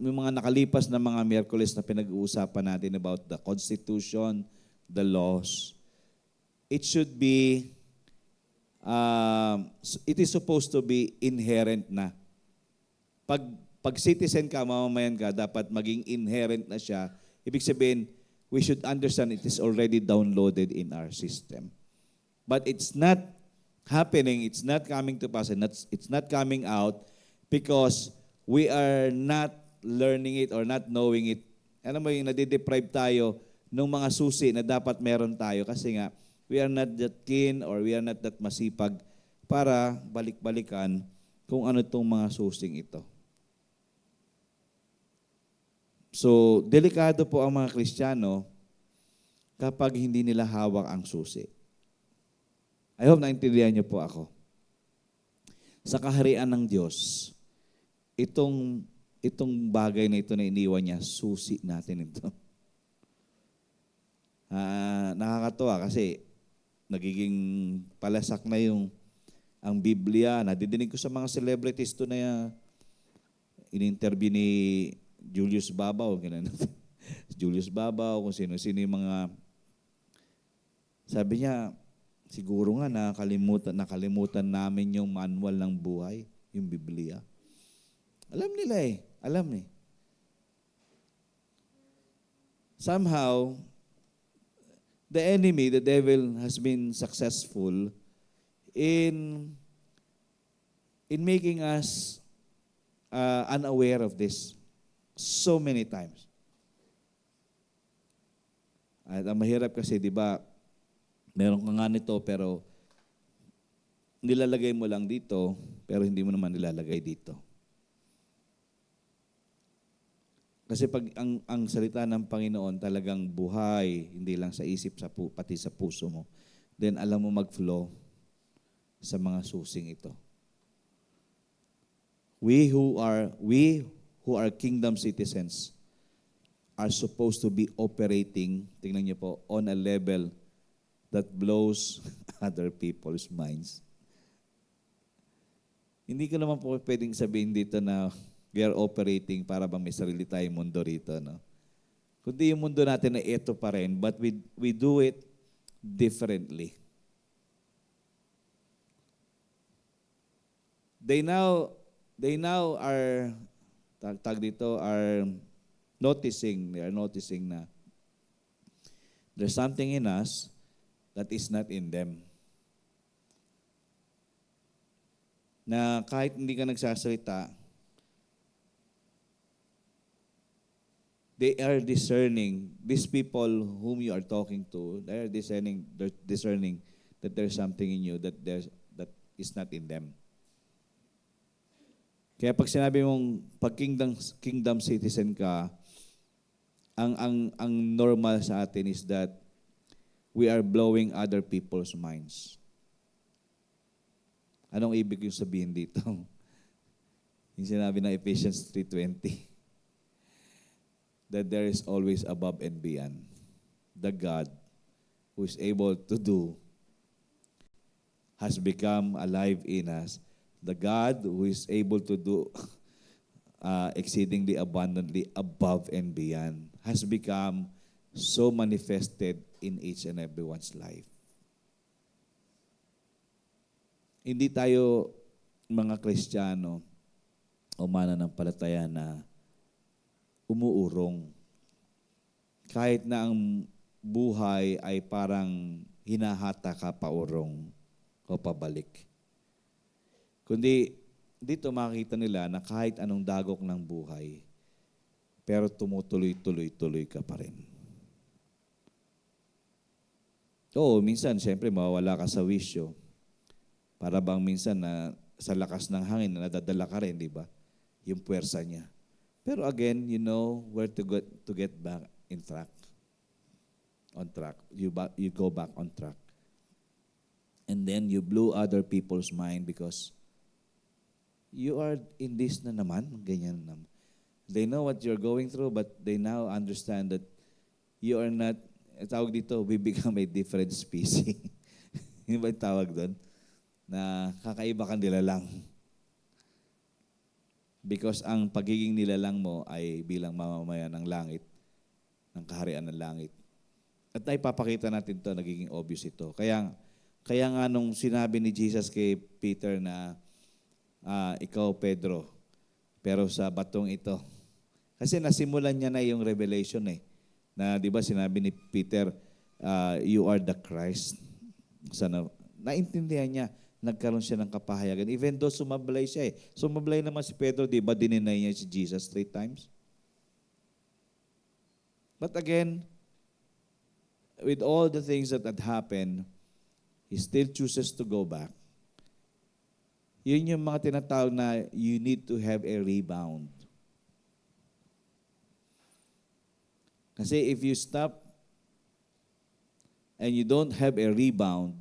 mga nakalipas na mga Miyerkules na pinag-uusapan natin about the Constitution, the laws, it should be, it is supposed to be inherent na. Pag citizen ka, mamamayan ka, dapat maging inherent na siya. Ibig sabihin, we should understand it is already downloaded in our system. But it's not happening, it's not coming to pass, and it's not coming out because we are not learning it or not knowing it. Alam mo yung nadideprive tayo ng mga susi na dapat meron tayo kasi nga, we are not that keen or we are not that masipag para balik-balikan kung ano itong mga susing ito. So, delikado po ang mga Kristiyano kapag hindi nila hawak ang susi. I hope naintindihan niyo po ako. Sa kaharian ng Diyos, itong bagay na ito na iniwan niya, susi natin ito. Nakakatuwa kasi nagiging palasak na ang Biblia. Nadidinig ko sa mga celebrities to na in-interview ni Julius Babaw. Julius Babaw, kung sino-sino yung mga... Sabi niya, siguro nga nakalimutan namin yung manual ng buhay, yung Biblia. Alam nila alam eh. Somehow, the enemy, the devil, has been successful in making us unaware of this so many times. At ang mahirap kasi, di ba, meron ka nga nito pero nilalagay mo lang dito pero hindi mo naman nilalagay dito. Kasi pag ang salita ng Panginoon talagang buhay, hindi lang sa isip, pati sa puso mo, then alam mo mag-flow sa mga susing ito. We who are kingdom citizens are supposed to be operating, tingnan niyo po, on a level that blows other people's minds. Hindi ko naman po pwedeng sabihin dito na we are operating para bang may sarili tayong mundo rito, no? Kundi yung mundo natin na ito pa rin, but we do it differently. They now are are noticing na there's something in us that is not in them. Na kahit hindi ka nagsasalita, they are discerning, these people whom you are talking to, they are discerning that there's something in you that is not in them. Kaya pag sinabi mong pag kingdom citizen ka, ang normal sa atin is that we are blowing other people's minds. Anong ibig yung sabihin dito? Yung sinabi ng Ephesians 3:20. That there is always above and beyond. The God who is able to do has become alive in us. The God who is able to do exceedingly abundantly above and beyond has become so manifested in each and everyone's life. Hindi tayo mga Kristiyano o mananampalataya na umuurong. Kahit na ang buhay ay parang hinahata ka paurong o pabalik. Kundi dito makikita nila na kahit anong dagok ng buhay, pero tumutuloy-tuloy ka pa rin. Oo, minsan, siyempre, mawawala ka sa wisyo. Para bang minsan na sa lakas ng hangin na nadadala ka rin, di ba? yung puwersa niya. Pero again, you know where to get back in track. On track. You go back on track. And then you blew other people's mind because you are in this na naman, ganyan naman. They know what you're going through, but they now understand that you are not, tawag dito, we become a different species. Yun ba yung tawag doon? Na kakaiba ka nila lang. Because ang pagiging nilalang mo ay bilang mamamayan ng langit, ng kaharian ng langit. At naipapakita natin to, nagiging obvious ito. Kaya nga nung sinabi ni Jesus kay Peter na, ikaw Pedro, pero sa batong ito. Kasi nasimulan niya na yung revelation na di ba sinabi ni Peter, you are the Christ. Sana, naintindihan niya, nagkaroon siya ng kapahayagan. Even though sumablay siya Sumablay naman si Pedro, di ba dininay niya si Jesus 3 times? But again, with all the things that had happened, he still chooses to go back. Yun yung mga tinatawag na you need to have a rebound. Kasi if you stop and you don't have a rebound,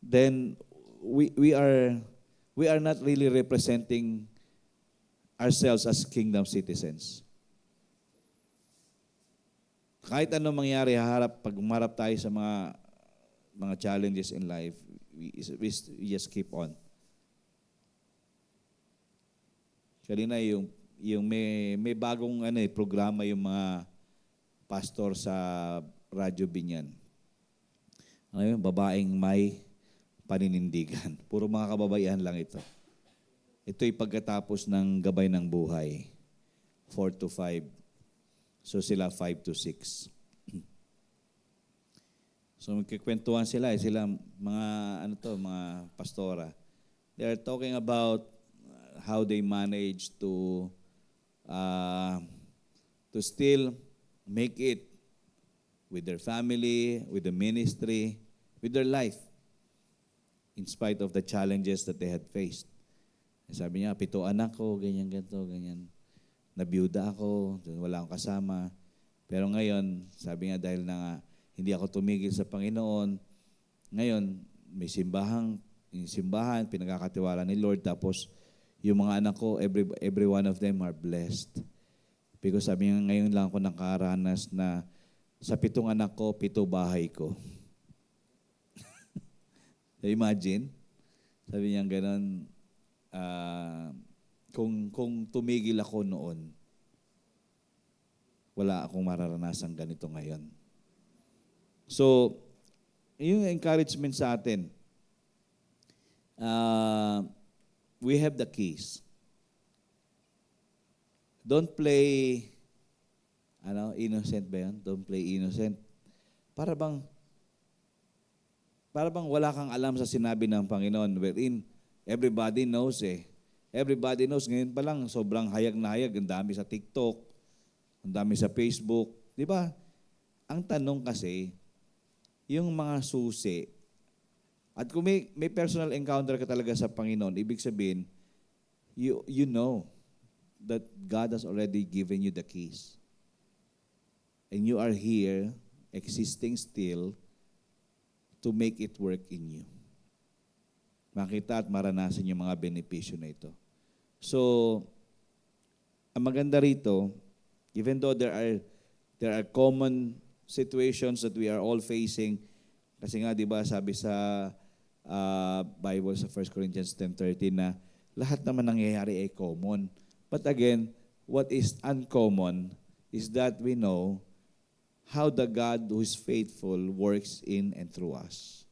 then we are not really representing ourselves as kingdom citizens. Kahit anong mangyari, pag umarap tayo sa mga challenges in life, we just keep on. Kanina yung may bagong programa yung mga pastor sa Radyo Binyan. Ano yun? Babaeng may paninindigan. Puro mga kababaihan lang ito. Ito'y pagkatapos ng gabay ng buhay. 4 to 5. So sila 5 to 6. So magkikwentuhan sila, sila mga pastora. They are talking about how they manage to still make it with their family, with the ministry, with their life, in spite of the challenges that they had faced. Sabi niya, 7 anak ko, ganyan, ganito, ganyan. Nabiyuda ako, wala akong kasama. Pero ngayon, sabi nga dahil na nga, hindi ako tumigil sa Panginoon, ngayon, may simbahan, pinagkakatiwala ni Lord, tapos yung mga anak ko, every one of them are blessed. Because sabi nga, ngayon lang ako nakaranas na sa 7 anak ko, 7 bahay ko. Imagine, sabi niya gano'n, kung tumigil ako noon, wala akong mararanasan ganito ngayon. So, yung encouragement sa atin, we have the keys. Don't play, innocent ba yan? Don't play innocent. Para bang wala kang alam sa sinabi ng Panginoon, wherein everybody knows Everybody knows. Ngayon pa lang, sobrang hayag na hayag. Ang dami sa TikTok, ang dami sa Facebook. Di ba? Ang tanong kasi, yung mga susi, at kung may personal encounter ka talaga sa Panginoon, ibig sabihin, you know that God has already given you the keys. And you are here, existing still, to make it work in you. Makita at maranasan yung mga benepisyo na ito. So, ang maganda rito, even though there are common situations that we are all facing, kasi nga, di ba, sabi sa Bible sa 1 Corinthians 10:13 na lahat naman nangyayari ay common. But again, what is uncommon is that we know how the God who is faithful works in and through us.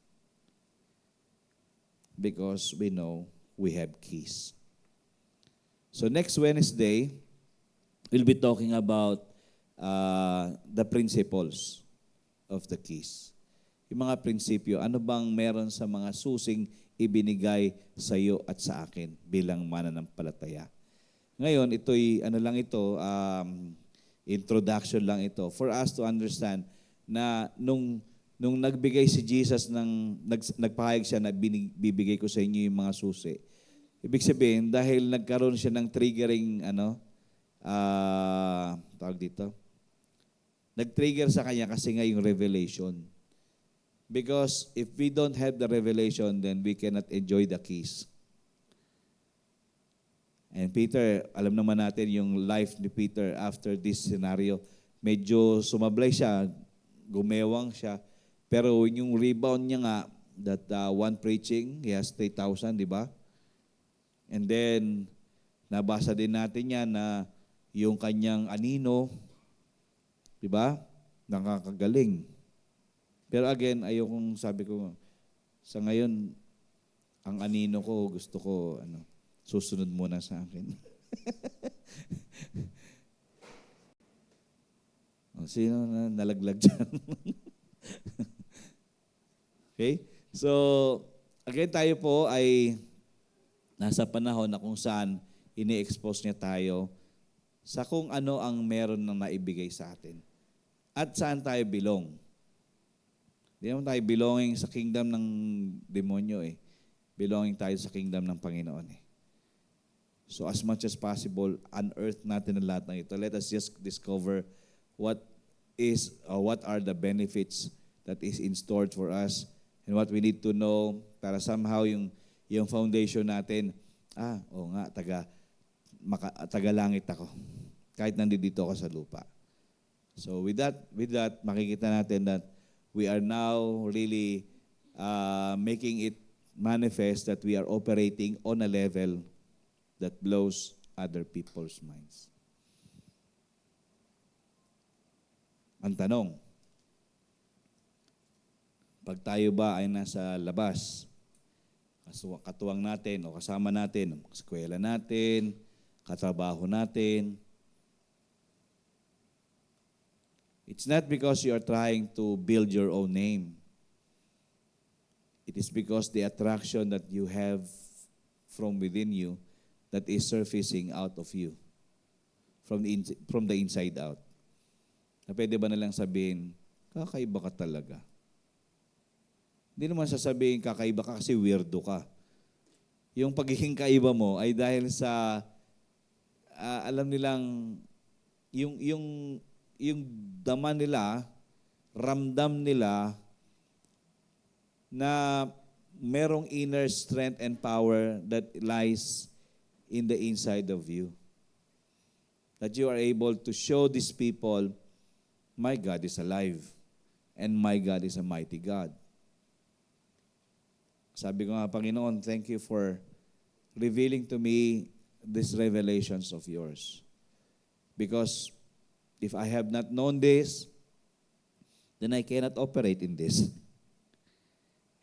Because we know we have keys. So next Wednesday, we'll be talking about the principles of the keys. Yung mga prinsipyo, ano bang meron sa mga susing ibinigay sa iyo at sa akin bilang mananampalataya. Ngayon, ito'y introduction lang ito for us to understand na nung nagbigay si Jesus nagpahayag siya na bibigay ko sa inyo yung mga susi. Ibig sabihin, dahil nagkaroon siya ng triggering, tawag dito, nag-trigger sa kanya kasi nga yung revelation. Because if we don't have the revelation, then we cannot enjoy the keys. And Peter, alam naman natin yung life ni Peter after this scenario. Medyo sumablay siya, gumewang siya. Pero yung rebound niya nga, that one preaching, he has 3,000, di ba? And then, nabasa din natin yan na yung kanyang anino, di ba? Nakakagaling. Pero again, ayokong sabi ko, sa ngayon, ang anino ko, gusto ko, susunod muna sa akin. Sino na nalaglag dyan? Okay? So, again tayo po ay nasa panahon na kung saan ini-expose niya tayo sa kung ano ang meron na naibigay sa atin. At saan tayo belong. Hindi naman tayo belonging sa kingdom ng demonyo eh. Belonging tayo sa kingdom ng Panginoon eh. So as much as possible, unearth natin ang lahat ng ito. Let us just discover what are the benefits that is in store for us and what we need to know para somehow yung foundation natin, taga langit ako. Kahit nandito ako sa lupa. So with that, makikita natin that we are now really making it manifest that we are operating on a level that blows other people's minds. Ang tanong, pag tayo ba ay nasa labas, katuwang natin o kasama natin, eskwela natin, katrabaho natin, it's not because you are trying to build your own name. It is because the attraction that you have from within you that is surfacing out of you, from the inside out. Na pwede ba nalang sabihin, kakaiba ka talaga. Hindi naman sasabihin kakaiba ka kasi weirdo ka. Yung pagiging kaiba mo ay dahil sa, alam nilang, yung dama nila, ramdam nila, na merong inner strength and power that lies in the inside of you. That you are able to show these people, my God is alive and my God is a mighty God. Sabi ko nga, Panginoon, thank you for revealing to me these revelations of yours. Because if I have not known this, then I cannot operate in this.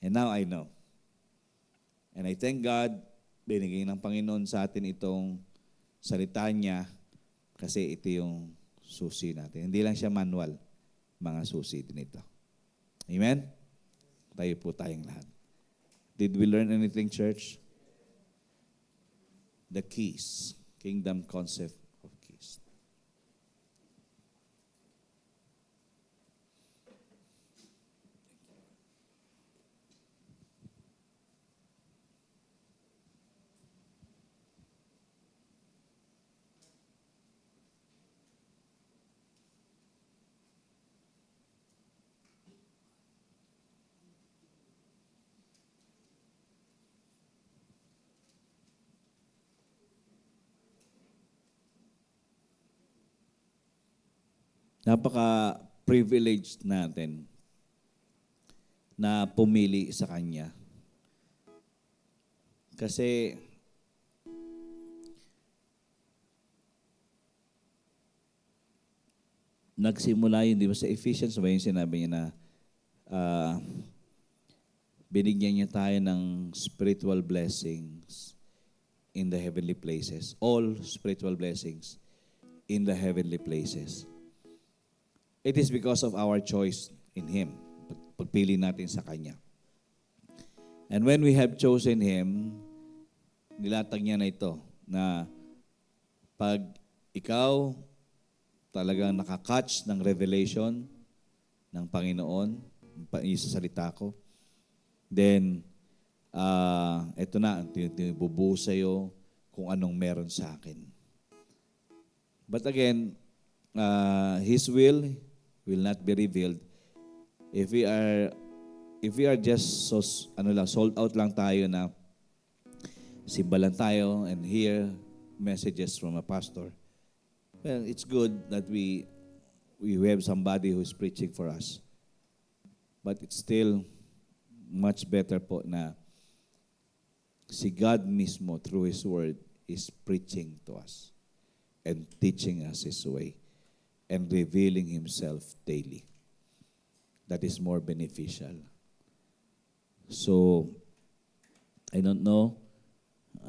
And now I know. And I thank God, binigay ng Panginoon sa atin itong salita niya kasi ito yung susi natin. Hindi lang siya manual, mga susi din ito. Amen? Tayo po tayong lahat. Did we learn anything, church? The keys, kingdom concept of keys. Napaka-privileged natin na pumili sa Kanya. Kasi nagsimula yun, di ba? Sa Ephesians ba yung sinabi niya na binigyan niya tayo ng spiritual blessings in the heavenly places. All spiritual blessings in the heavenly places. It is because of our choice in Him. Pagpili natin sa Kanya. And when we have chosen Him, nilatag niya na ito, na pag ikaw talagang nakakatch ng revelation ng Panginoon, sa salita ko, then ito na, bubuo sa'yo kung anong meron sa akin. But again, His will not be revealed if we are just sold out lang tayo na simba lang tayo and hear messages from a pastor. Well, it's good that we have somebody who is preaching for us. But it's still much better po na si God mismo through His Word is preaching to us and teaching us His way and revealing Himself daily. That is more beneficial. So, I don't know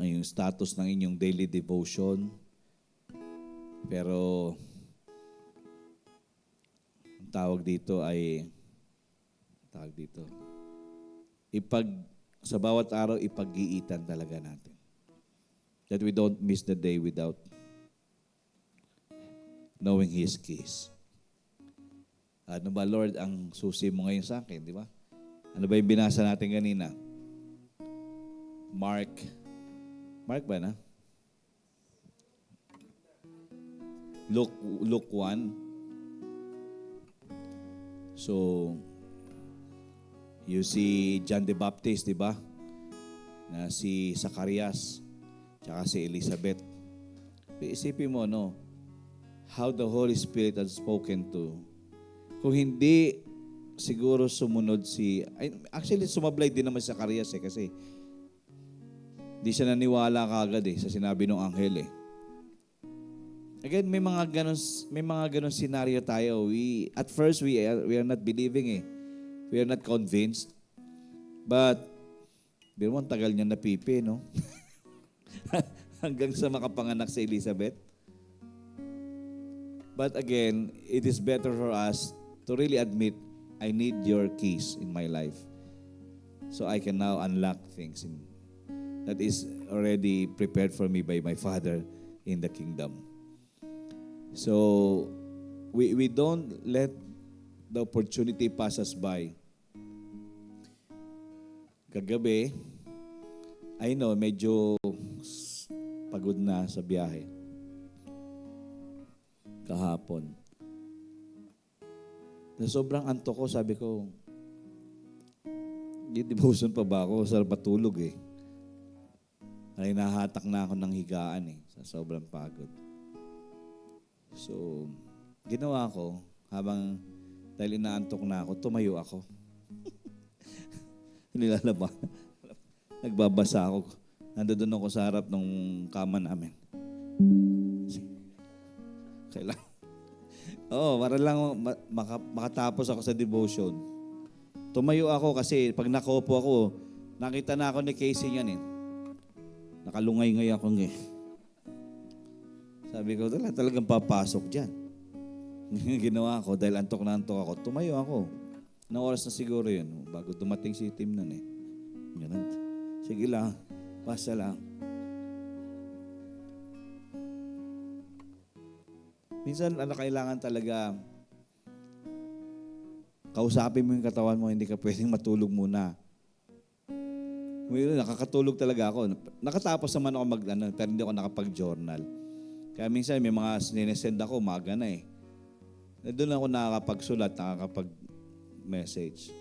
yung status ng inyong daily devotion, pero ang tawag dito, sa bawat araw, ipag-iitan talaga natin. That we don't miss the day without knowing His keys. Ano ba, Lord, ang susi mo ngayon sa akin, di ba? Ano ba yung binasa natin kanina? Mark ba na? Luke 1. So, you see John the Baptist, di ba? Na si Zacarias, tsaka si Elizabeth. Isipin mo, no? How the Holy Spirit has spoken to. Kung hindi siguro sumunod actually sumablay din naman si Zacarias kasi di siya naniwala kaagad sa sinabi ng anghel Again, may mga ganun scenario tayo. At first we are not believing We are not convinced. But biro mo, tagal niya napipi, no? Hanggang sa makapanganak si Elizabeth. But again, it is better for us to really admit, I need your keys in my life. So I can now unlock things that is already prepared for me by my Father in the kingdom. So, we don't let the opportunity pass us by. Kagabi, I know, medyo pagod na sa biyahe. Kahapon. Na sobrang antok ko, sabi ko, devotion pa ba ako? Sarap matulog Ay nahatak na ako ng higaan sa sobrang pagod. So, ginawa ko, dahil inaantok na ako, tumayo ako. Nilalaba. Nagbabasa ako. Nandoon ako sa harap ng kama namin. Kailangan. Para lang makatapos ako sa devotion. Tumayo ako kasi pag nakaupo ako, nakita na ako ni Casey yan Nakalungay-ngay ako Sabi ko, talagang papasok dyan. Ginawa ko, dahil antok na antok ako, tumayo ako. Anong oras na siguro yun? Bago dumating si Tim nun Ganun. Sige lang, basta lang. Minsan, kailangan talaga kausapin mo yung katawan mo, hindi ka pwedeng matulog muna. Nakakatulog talaga ako. Nakatapos naman ako pero hindi ako nakapag-journal. Kaya minsan may mga sinesend ako, umaga na Doon ako nakakapagsulat, nakakapag-message.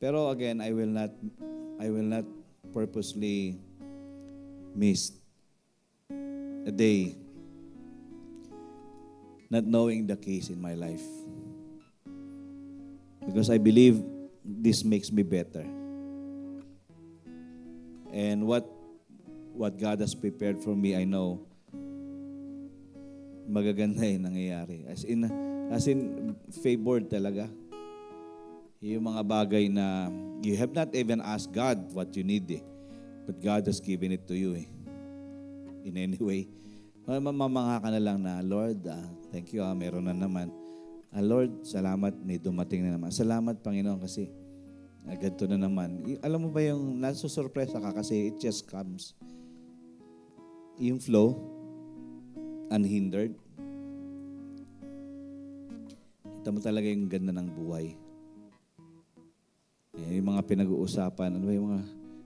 Pero again, I will not purposely miss a day not knowing the keys in my life. Because I believe this makes me better. And what God has prepared for me, I know, magaganda nangyayari. As in, favored talaga. Yung mga bagay na you have not even asked God what you need but God has given it to you in any way. Mamamangha ka na lang na, Lord, thank you, meron na naman. Lord, salamat, may dumating na naman. Salamat, Panginoon, kasi ganito na naman. Alam mo ba yung nasusurpresa ka kasi it just comes. Yung flow, unhindered. Kita mo talaga yung ganda ng buhay. Yung mga pinag-uusapan, ano ba yung mga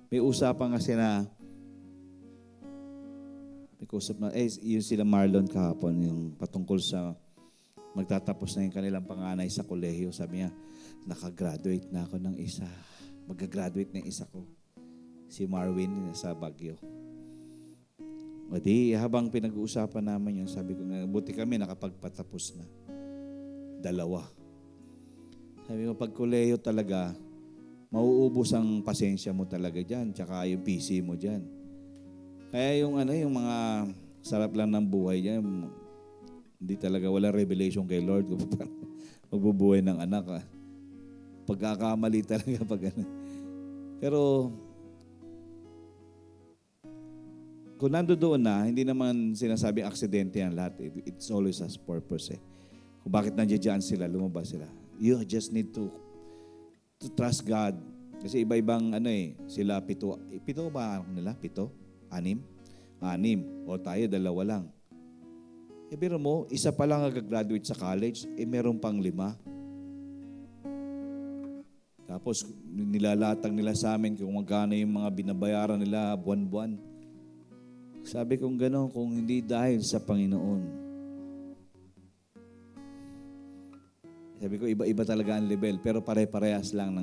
May usapan kasi na, yung sila Marlon kahapon, yung patungkol sa magtatapos na yung kanilang panganay sa kolehiyo. Sabi niya, nakagraduate na ako ng isa. Mag-graduate na yung isa ko. Si Marwin sa Baguio. O di, habang pinag-uusapan naman yun, sabi ko nga, buti kami nakapagpatapos na. 2. Sabi ko, pag kolehiyo talaga, mauubos ang pasensya mo talaga dyan, tsaka yung PC mo dyan. Kaya yung mga sarap lang ng buhay dyan, hindi talaga wala revelation kay Lord. Magbubuhay ng anak. Pagkakamali talaga pag ano. Pero, kung nandoon na, hindi naman sinasabing aksidente yan lahat. It's always has purpose eh. Kung bakit nandiyan sila, lumabas sila. You just need to trust God. Kasi iba-ibang sila 7. 7 ba nila? 7? 6? 6. O tayo, 2 lang. Biro mo, isa pa lang nag-graduate sa college, meron pang 5. Tapos, nilalatag nila sa amin kung magkano yung mga binabayaran nila buwan-buwan. Sabi kong gano'n, kung hindi dahil sa Panginoon. Sabi ko, iba-iba talaga ang level, pero pare-parehas lang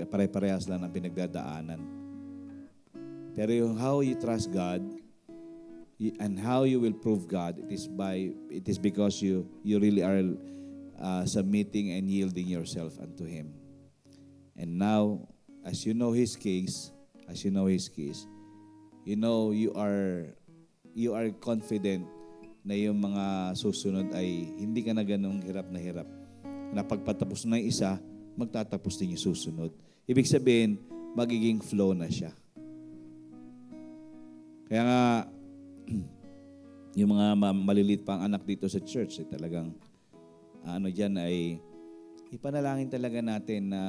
pare-parehas lang ng pinagdadaanan. Pero yung how you trust God, and how you will prove God, it is because you really are submitting and yielding yourself unto Him. And now, as you know His case, you are confident na yung mga susunod ay hindi ka na ganong hirap na hirap. Na pagpatapos na yung isa, magtatapos din yung susunod. Ibig sabihin, magiging flow na siya. Kaya nga, yung mga maliliit pang anak dito sa church, talagang dyan ay ipanalangin talaga natin na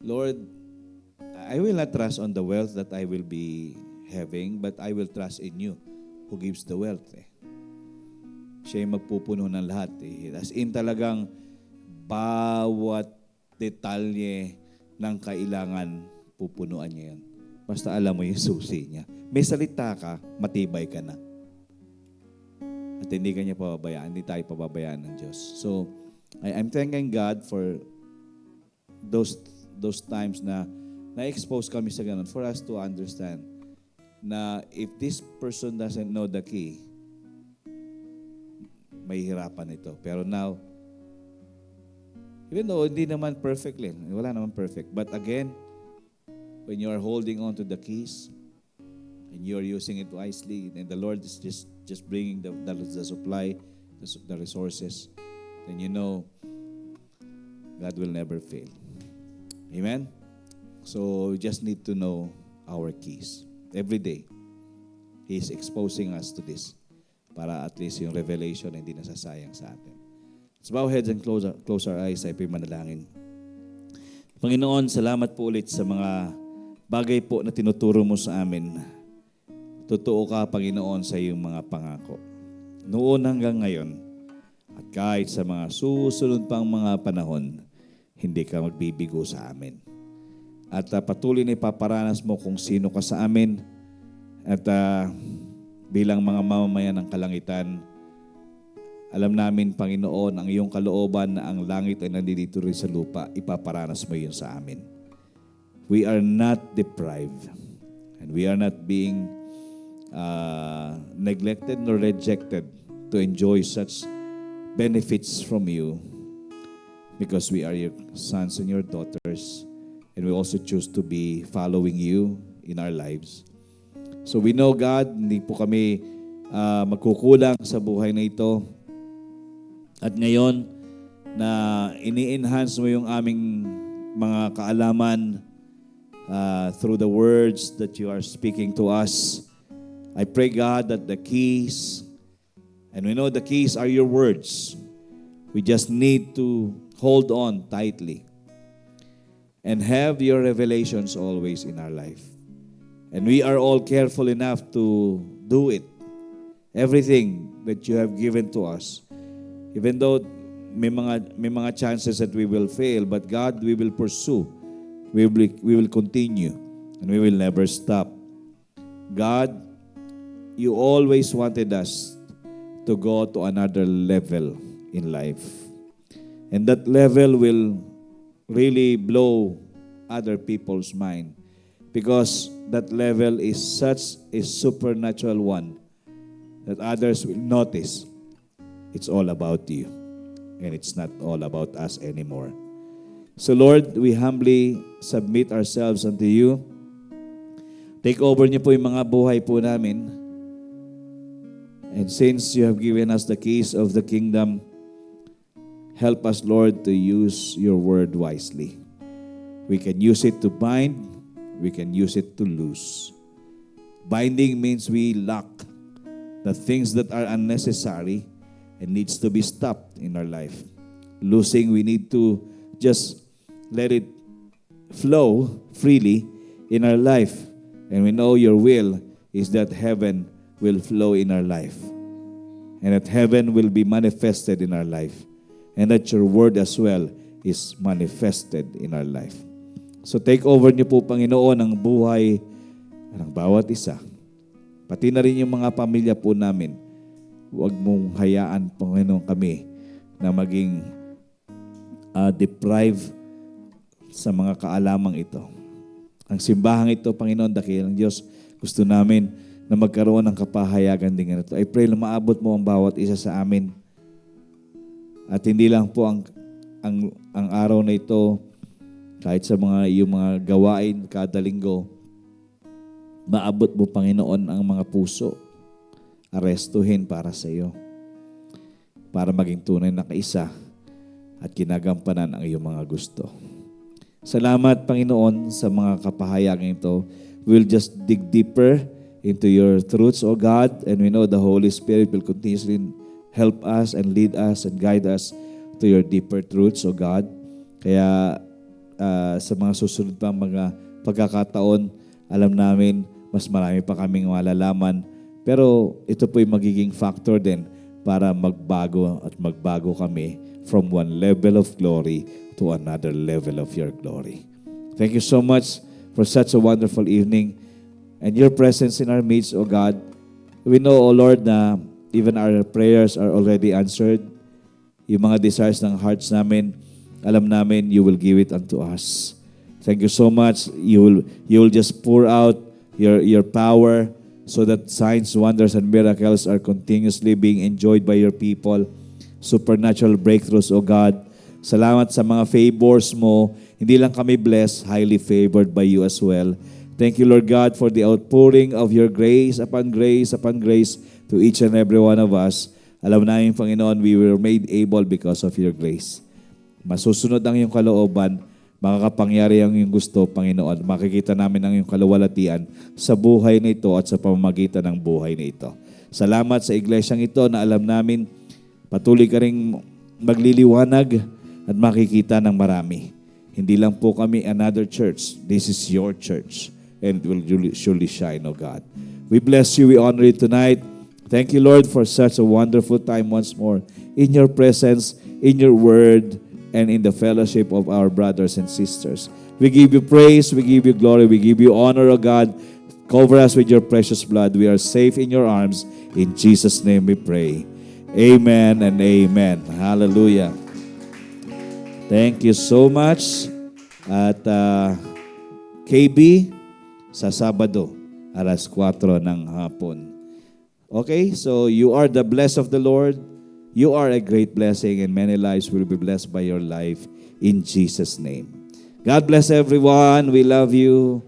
Lord, I will not trust on the wealth that I will be having, but I will trust in you who gives the wealth. Siya yung magpupuno ng lahat. As in talagang bawat detalye ng kailangan, pupunuan niya yun. Basta alam mo yung susi niya. May salita ka, matibay ka na. At hindi ka niya pababayaan, hindi tayo pababayaan ng Diyos. So, I'm thanking God for those times na na-expose kami sa ganun for us to understand na if this person doesn't know the key, may hirapan ito. Pero now, even though hindi naman perfectly, wala naman perfect. But again, when you are holding on to the keys and you are using it wisely, and the Lord is just bringing the supply, the resources, then you know God will never fail. Amen? So, we just need to know our keys. Every day, He is exposing us to this para at least yung revelation hindi nasasayang sa atin. Let's bow heads and close our eyes. Tayo po'y manalangin. Panginoon, salamat po ulit sa mga bagay po na tinuturo mo sa amin. Totoo ka, Panginoon, sa iyong mga pangako. Noon hanggang ngayon, at kahit sa mga susunod pang mga panahon, hindi ka magbibigo sa amin. At patuloy na ipaparanas mo kung sino ka sa amin. At bilang mga mamamayan ng kalangitan, alam namin, Panginoon, ang iyong kalooban na ang langit ay nandito rin sa lupa, ipaparanas mo yun sa amin. We are not deprived and we are not being neglected nor rejected to enjoy such benefits from you because we are your sons and your daughters and we also choose to be following you in our lives. So we know, God, hindi po kami magkukulang sa buhay na ito. At ngayon, na ini-enhance mo yung aming mga kaalaman through the words that you are speaking to us. I pray, God, that the keys, and we know the keys are your words. We just need to hold on tightly and have your revelations always in our life. And we are all careful enough to do it. Everything that you have given to us. Even though may mga chances that we will fail, but God, we will pursue. We will continue. and we will never stop. God, you always wanted us to go to another level in life. And that level will really blow other people's mind, because that level is such a supernatural one that others will notice it's all about you and it's not all about us anymore. So Lord, we humbly submit ourselves unto you. Take over niyo po yung mga buhay po namin. And since you have given us the keys of the kingdom, help us, Lord, to use your word wisely. We can use it to bind, we can use it to loose. Binding means we lock the things that are unnecessary and needs to be stopped in our life. Loosing, we need to just let it flow freely in our life. And we know your will is that heaven will flow in our life, and that heaven will be manifested in our life, and that your word as well is manifested in our life. So take over niyo po, Panginoon, ang buhay ng bawat isa. Pati na rin yung mga pamilya po namin. Huwag mong hayaan, Panginoon, kami na maging deprived sa mga kaalamang ito. Ang simbahang ito, Panginoon, dakilang Diyos, gusto namin na magkaroon ng kapahayagan din ganito. I pray na maabot mo ang bawat isa sa amin. At hindi lang po ang araw na ito, kahit sa iyong mga gawain kada linggo, maabot mo, Panginoon, ang mga puso. Arestuhin para sa iyo. Para maging tunay na kaisa at ginagampanan ang iyong mga gusto. Salamat, Panginoon, sa mga kapahayagan ito. We'll just dig deeper into your truths, O God, and we know the Holy Spirit will continuously help us and lead us and guide us to your deeper truths, O God. Kaya sa mga susunod pa mga pagkakataon, alam namin mas marami pa kaming malalaman, pero ito po'y magiging factor din para magbago kami from one level of glory to another level of your glory. Thank you so much for such a wonderful evening and your presence in our midst, O God. We know, O Lord, na even our prayers are already answered. Yung mga desires ng hearts namin, alam namin you will give it unto us. Thank you so much. You will just pour out your power so that signs, wonders, and miracles are continuously being enjoyed by your people. Supernatural breakthroughs, O God. Salamat sa mga favors mo. Hindi lang kami blessed, highly favored by you as well. Thank you, Lord God, for the outpouring of your grace upon grace upon grace to each and every one of us. Alam namin, Panginoon, we were made able because of your grace. Masusunod ang iyong kalooban, makakapangyari ang iyong gusto, Panginoon. Makikita namin ang iyong kaluwalhatian sa buhay na ito at sa pamamagitan ng buhay na ito. Salamat sa iglesyang ito na alam namin patuloy ka ring magliliwanag at makikita ng marami. Hindi lang po kami another church. This is your church. And it will surely shine, O God. We bless you. We honor you tonight. Thank you, Lord, for such a wonderful time once more in your presence, in your word, and in the fellowship of our brothers and sisters. We give you praise. We give you glory. We give you honor, O God. Cover us with your precious blood. We are safe in your arms. In Jesus' name we pray. Amen and amen. Hallelujah. Thank you so much. At KB, sa Sabado, alas 4 ng hapon. Okay, so you are the blessed of the Lord. You are a great blessing and many lives will be blessed by your life in Jesus' name. God bless everyone. We love you.